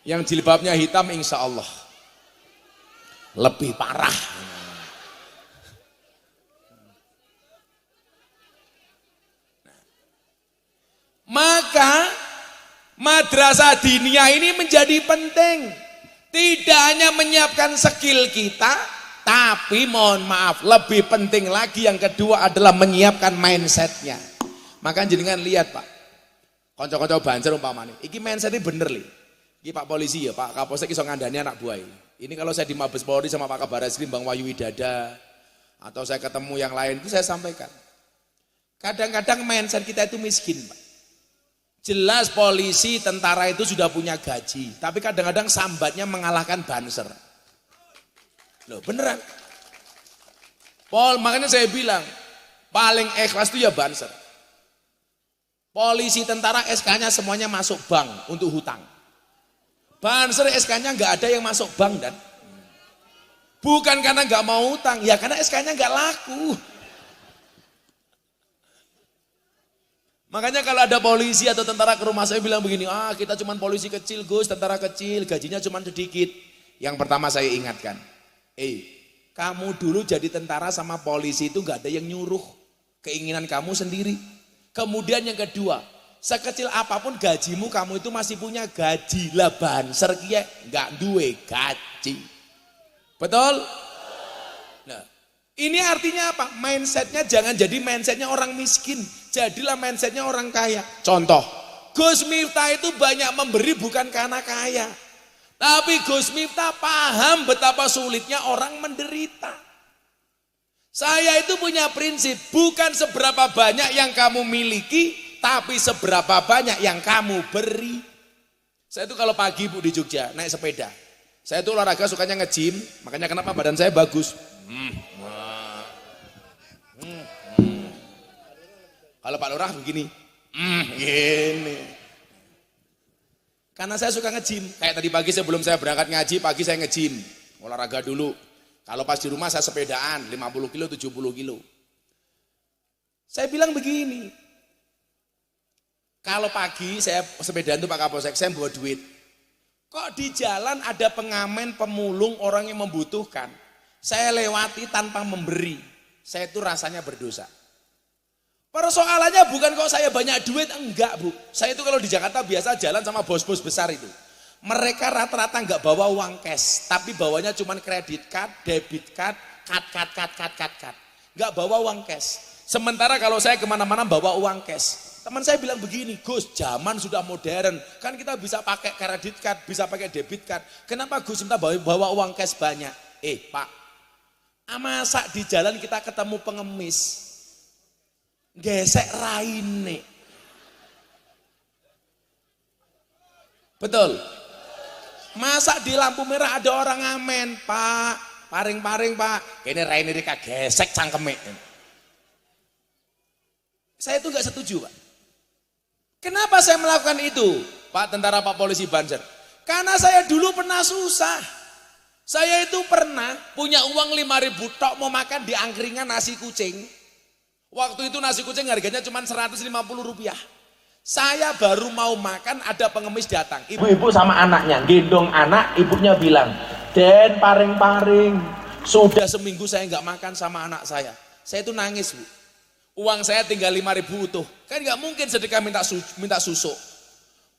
Yang jilbabnya hitam insya Allah lebih parah. Maka Madrasah diniyah ini menjadi penting. Tidak hanya menyiapkan skill kita, tapi mohon maaf, lebih penting lagi yang kedua adalah menyiapkan mindsetnya. Maka jenengan lihat Pak, konco-konco Banjar umpamanya, iki mindsetnya bener li. Iki Pak Polisi ya, Pak Kapolsek iso ngandani anak buah ini kalau saya di Mabes Polri sama Pak Kabar Eskrim Bang Wahyu Widada, atau saya ketemu yang lain itu saya sampaikan. Kadang-kadang mindset kita itu miskin Pak. Jelas polisi, tentara itu sudah punya gaji, tapi kadang-kadang sambatnya mengalahkan banser. Loh beneran. Makanya saya bilang, paling ikhlas itu ya banser. Polisi, tentara SK-nya semuanya masuk bank untuk hutang. Banser SK-nya nggak ada yang masuk bank dan bukan karena nggak mau hutang, ya karena SK-nya nggak laku. Makanya kalau ada polisi atau tentara ke rumah saya bilang begini, kita cuma polisi kecil Gus, tentara kecil, gajinya cuma sedikit. Yang pertama saya ingatkan, kamu dulu jadi tentara sama polisi itu gak ada yang nyuruh, keinginan kamu sendiri. Kemudian yang kedua, sekecil apapun gajimu, kamu itu masih punya gaji. Lah banser kiye gak duwe gaji. Betul? Nah, ini artinya apa? Mindsetnya jangan jadi mindsetnya orang miskin. Jadilah mindsetnya orang kaya. Contoh, Gus Miftah itu banyak memberi bukan karena kaya. Tapi Gus Miftah paham betapa sulitnya orang menderita. Saya itu punya prinsip, bukan seberapa banyak yang kamu miliki, tapi seberapa banyak yang kamu beri. Saya itu kalau pagi Bu di Jogja, naik sepeda. Saya itu olahraga sukanya nge-gym, makanya kenapa badan saya bagus. Kalau Pak Lurah begini, gini. Karena saya suka nge-gym. Kayak tadi pagi sebelum saya berangkat ngaji, pagi saya nge-gym. Olahraga dulu. Kalau pas di rumah saya sepedaan, 50 kilo, 70 kilo. Saya bilang begini. Kalau pagi saya sepedaan tuh Pak Kapolsek, saya bawa duit. Kok di jalan ada pengamen, pemulung, orang yang membutuhkan. Saya lewati tanpa memberi. Saya itu rasanya berdosa. Persoalannya bukan kok saya banyak duit, enggak Bu. Saya itu kalau di Jakarta biasa jalan sama bos-bos besar itu. Mereka rata-rata enggak bawa uang cash, tapi bawanya cuma kredit card, debit card, card. Enggak bawa uang cash. Sementara kalau saya kemana-mana bawa uang cash. Teman saya bilang begini, Gus, zaman sudah modern, kan kita bisa pakai kredit card, bisa pakai debit card. Kenapa Gus minta bawa uang cash banyak? Pak, masa di jalan kita ketemu pengemis? Gesek raine. Betul. Masa di lampu merah ada orang ngamen, Pak, paring-paring Pak, kene raine rika gesek cangkeme. Saya itu gak setuju Pak. Kenapa saya melakukan itu Pak tentara, Pak polisi Banjar? Karena saya dulu pernah susah. Saya itu pernah punya uang 5.000 tok mau makan di angkringan nasi kucing. Waktu itu nasi kucing harganya cuma 150 rupiah. Saya baru mau makan, ada pengemis datang. Ibu-ibu sama anaknya, gendong anak, ibunya bilang, Den paring-paring. Sudah seminggu saya nggak makan sama anak saya. Saya itu nangis Bu. Uang saya tinggal 5.000 utuh. Kan nggak mungkin sedekah minta susu.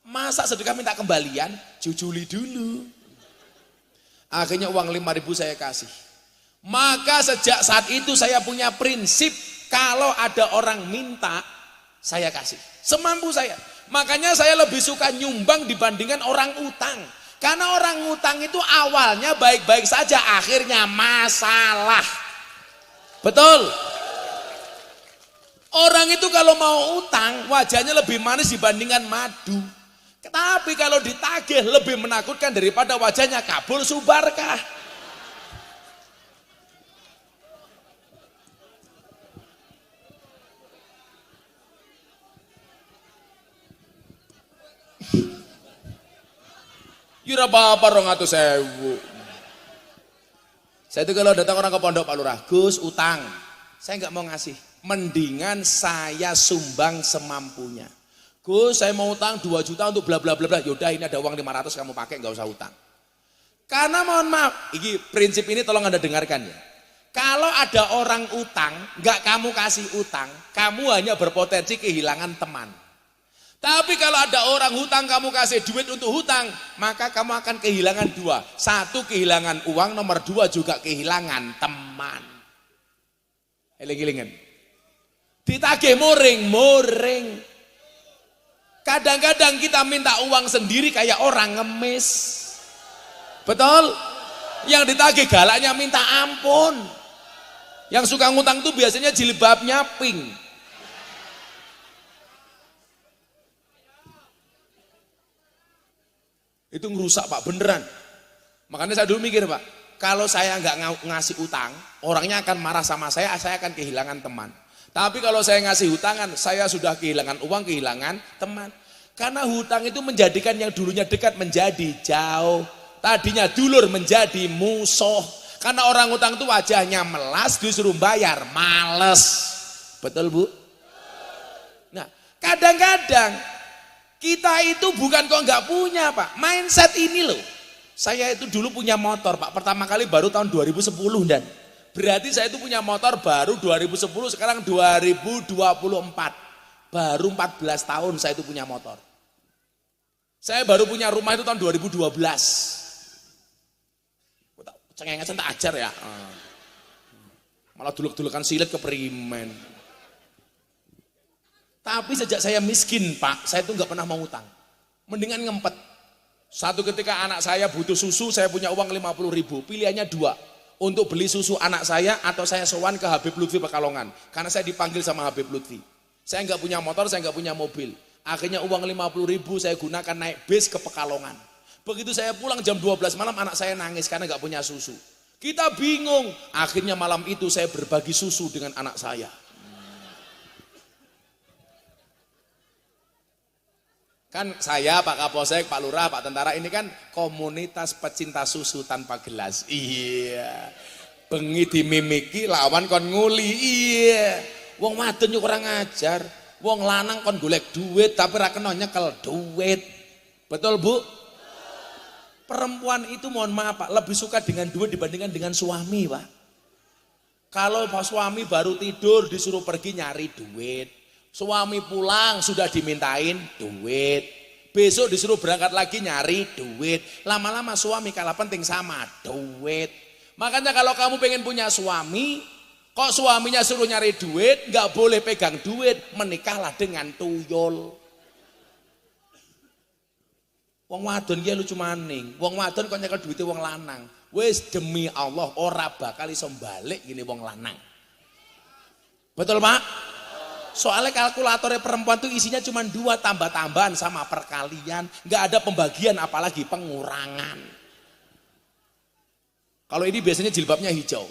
Masa sedekah minta kembalian? Jujuli dulu. Akhirnya uang 5.000 saya kasih. Maka sejak saat itu saya punya prinsip, kalau ada orang minta, saya kasih. Semampu saya. Makanya saya lebih suka nyumbang dibandingkan orang utang. Karena orang utang itu awalnya baik-baik saja, akhirnya masalah. Betul? Orang itu kalau mau utang, wajahnya lebih manis dibandingkan madu. Tapi kalau ditagih lebih menakutkan daripada wajahnya kabul subarkah. Yura apa 200.000. Saya itu kalau datang orang ke pondok Pak Lurah, Gus utang, saya nggak mau ngasih. Mendingan saya sumbang semampunya. Gus saya mau utang 2 juta untuk bla bla bla bla. Yaudah ini ada uang 500 kamu pakai, nggak usah utang. Karena mohon maaf, ini prinsip ini tolong Anda dengarkan ya. Kalau ada orang utang, nggak kamu kasih utang, kamu hanya berpotensi kehilangan teman. Tapi kalau ada orang hutang, kamu kasih duit untuk hutang, maka kamu akan kehilangan dua. Satu, kehilangan uang, nomor dua juga kehilangan teman. Eling-elingan. Ditagih muring. Kadang-kadang kita minta uang sendiri kayak orang ngemis. Betul? Yang ditagih galaknya minta ampun. Yang suka ngutang tuh biasanya jilbabnya pink. Itu ngerusak Pak, beneran. Makanya saya dulu mikir Pak, kalau saya nggak ngasih utang, orangnya akan marah sama saya akan kehilangan teman. Tapi kalau saya ngasih hutangan, saya sudah kehilangan uang, kehilangan teman. Karena hutang itu menjadikan yang dulunya dekat menjadi jauh. Tadinya dulur menjadi musuh. Karena orang hutang itu wajahnya melas, disuruh bayar, males. Betul Bu? Nah, kadang-kadang kita itu bukan kok nggak punya Pak, mindset ini loh. Saya itu dulu punya motor Pak, pertama kali baru tahun 2010 dan berarti saya itu punya motor baru 2010, sekarang 2024. Baru 14 tahun saya itu punya motor. Saya baru punya rumah itu tahun 2012. Cengengesan tak ajar ya. Malah duluk-dulukan silet ke perimen. Tapi sejak saya miskin Pak, saya tuh nggak pernah mau utang. Mendingan ngempet. Satu ketika anak saya butuh susu, saya punya uang 50.000. Pilihannya dua. Untuk beli susu anak saya atau saya sowan ke Habib Lutfi Pekalongan. Karena saya dipanggil sama Habib Lutfi. Saya nggak punya motor, saya nggak punya mobil. Akhirnya uang 50.000 saya gunakan naik bis ke Pekalongan. Begitu saya pulang jam 12 malam, anak saya nangis karena nggak punya susu. Kita bingung. Akhirnya malam itu saya berbagi susu dengan anak saya. Kan saya, Pak Kapolsek, Pak Lurah, Pak Tentara ini kan komunitas pecinta susu tanpa gelas. Iya. Bengi dimimiki lawan kon nguli. Iya. Wong wadon yo kurang ajar. Wong lanang kon golek duit tapi ra kena nyekel duit. Betul, Bu? Perempuan itu mohon maaf Pak, lebih suka dengan duit dibandingkan dengan suami, Pak. Kalau suami baru tidur disuruh pergi nyari duit. Suami pulang sudah dimintain duit. Besok disuruh berangkat lagi nyari duit. Lama-lama suami kalah penting sama duit. Makanya kalau kamu pengen punya suami, kok suaminya suruh nyari duit, nggak boleh pegang duit, menikahlah dengan tuyul. Wong wadon ki lucu maning. Wong wadon kok nyekel duite wong lanang. Wis demi Allah ora bakal iso balik gini wong lanang. Betul, Pak? Soalnya kalkulatornya perempuan tuh isinya cuma 2 tambah-tambahan sama perkalian, nggak ada pembagian apalagi pengurangan. Kalau ini biasanya jilbabnya hijau.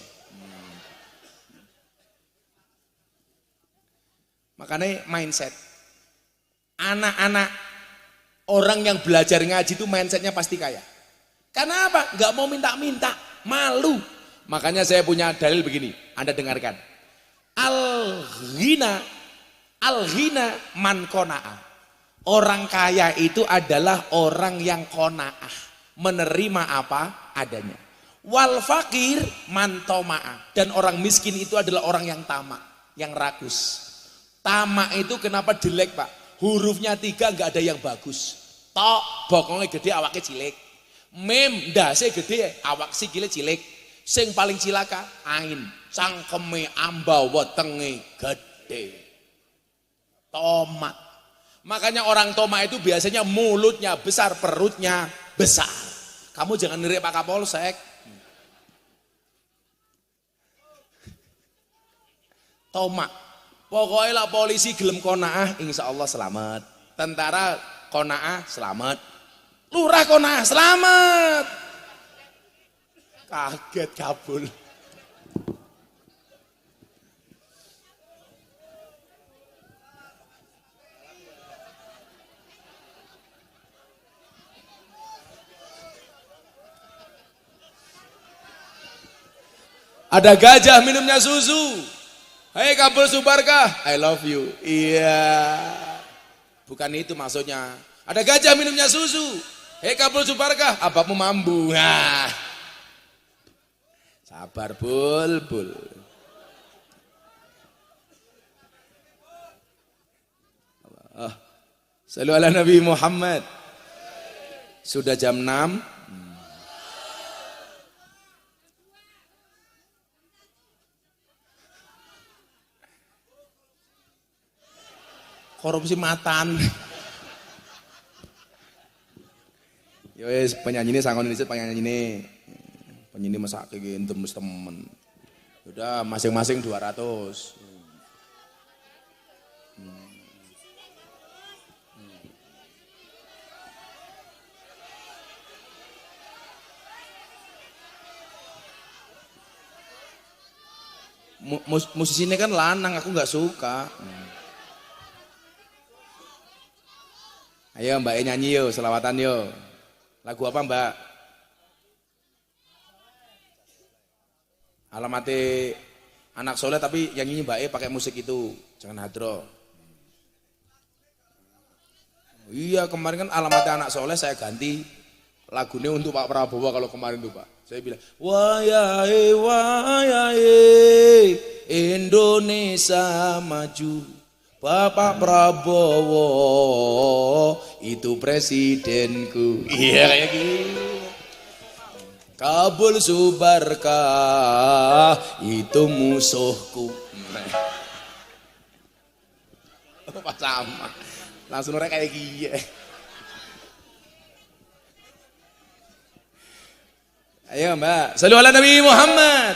Makanya mindset. Anak-anak orang yang belajar ngaji itu mindsetnya pasti kaya. Karena apa? Nggak mau minta-minta, malu. Makanya saya punya dalil begini, Anda dengarkan. Al-ghina man qana'a. Orang kaya itu adalah orang yang qanaah, menerima apa adanya. Wal fakir man tama'a. Dan orang miskin itu adalah orang yang tamak, yang rakus. Tamak itu kenapa jelek, Pak? Hurufnya 3 nggak ada yang bagus. Tok bokongnya gede, awaknya cilik. Mim ndase gede, awak sikile cilik. Sing paling cilaka ain, cangkeme amba wetenge gede. Tomat. Makanya orang tomat itu biasanya mulutnya besar, perutnya besar. Kamu jangan nirik Pak Kapolsek. Tomat. Pokoknya lah polisi gelem konaah, insya Allah selamat. Tentara konaah selamat. Lurah konaah selamat. Kaget kabul. Ada gajah minumnya susu. Hei Kabul Subarkah, I love you. Iya. Bukan itu maksudnya. Ada gajah minumnya susu. Hei Kabul Subarkah, abamu mambu. Nah. Sabar bul. Shallu ala Nabi Muhammad. Sudah jam 6. Korupsi matan. Yo wis penyanyi ini sangon dhisik penyanyi ini. Penyanyi masak iki entem temen. Udah masing-masing 200. Musisi ini kan lanang, aku nggak suka. Ayo Mbak nyanyi yo, selawatan yo. Lagu apa Mbak? Alamate anak soleh tapi yang nyanyi Mbak pakai musik itu, jangan hadro. Iya kemarin kan alamate anak soleh saya ganti lagunya untuk Pak Prabowo kalau kemarin tuh Pak. Saya bilang, wayahe wayahe Indonesia maju. Bapak Prabowo itu presidenku. Iya kayak gitu. Kabul Subarka itu musuhku. Apa sama? Langsung orang kayak gini. Ayo Mbak, shallu ala Nabi Muhammad.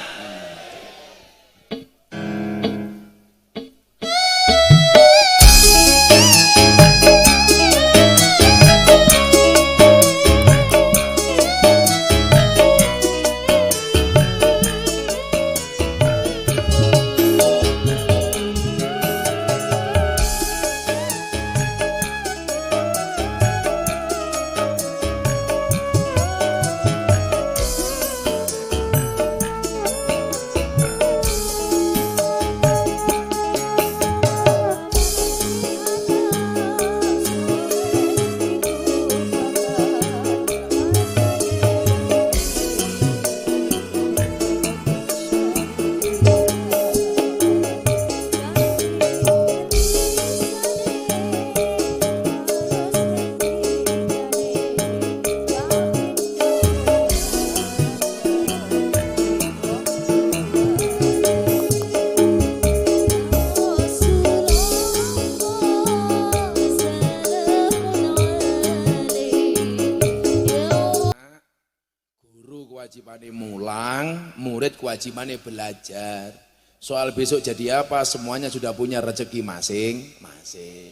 Kewajibannya mulang, murid kewajibannya belajar. Soal besok jadi apa, semuanya sudah punya rezeki masing-masing.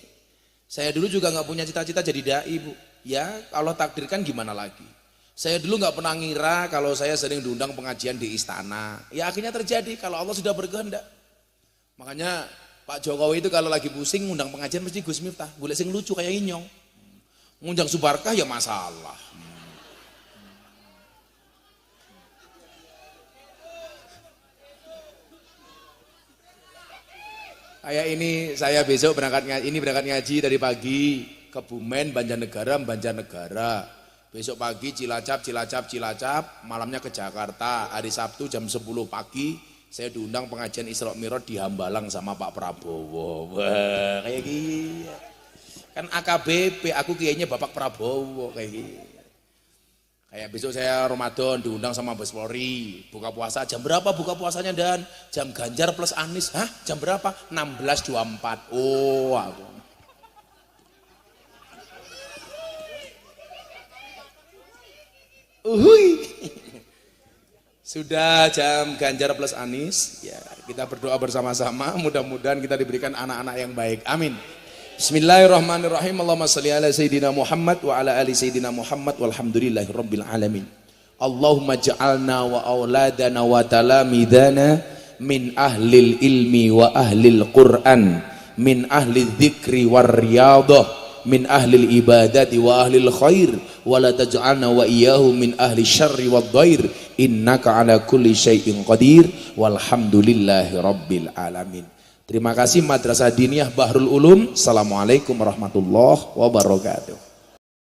Saya dulu juga nggak punya cita-cita jadi dai Bu. Ya kalau takdirkan gimana lagi. Saya dulu nggak pernah ngira kalau saya sering diundang pengajian di istana. Ya akhirnya terjadi kalau Allah sudah berkehendak. Makanya Pak Jokowi itu kalau lagi pusing ngundang pengajian mesti Gus Miftah. Boleh sing lucu kayak Inyong. Ngundang Subarkah ya masalah. Kayak ini saya besok berangkat ngaji dari pagi ke Bumen, Banjarnegara. Besok pagi Cilacap, malamnya ke Jakarta. Hari Sabtu jam 10 pagi saya diundang pengajian Isra Mi'raj di Hambalang sama Pak Prabowo. Wah, kayak gini. Kan AKBP, aku kayaknya Bapak Prabowo kayak gini. Kayak besok saya Ramadan diundang sama Mabes Polri, buka puasa jam berapa buka puasanya Dan? Jam Ganjar plus Anies. Hah? Jam berapa? 16.24. Oh, aku. Sudah jam Ganjar plus Anies. Ya, kita berdoa bersama-sama, mudah-mudahan kita diberikan anak-anak yang baik. Amin. Bismillahirrahmanirrahim. Allahumma salli ala Sayyidina Muhammad wa ala ali Sayyidina Muhammad walhamdulillahi rabbil alamin. Allahumma ja'alna wa auladana wa talamidana min ahlil ilmi wa ahlil Qur'an, min ahlil dzikri war riyadah, min ahlil ibadati wa ahlil khair, wa la taj'alna wa iyyahu min ahli syarri wad dhair, innaka ala kulli syai'in qadir walhamdulillahi rabbil alamin. Terima kasih Madrasah Diniyah Bahrul Ulum. Assalamualaikum warahmatullahi wabarakatuh.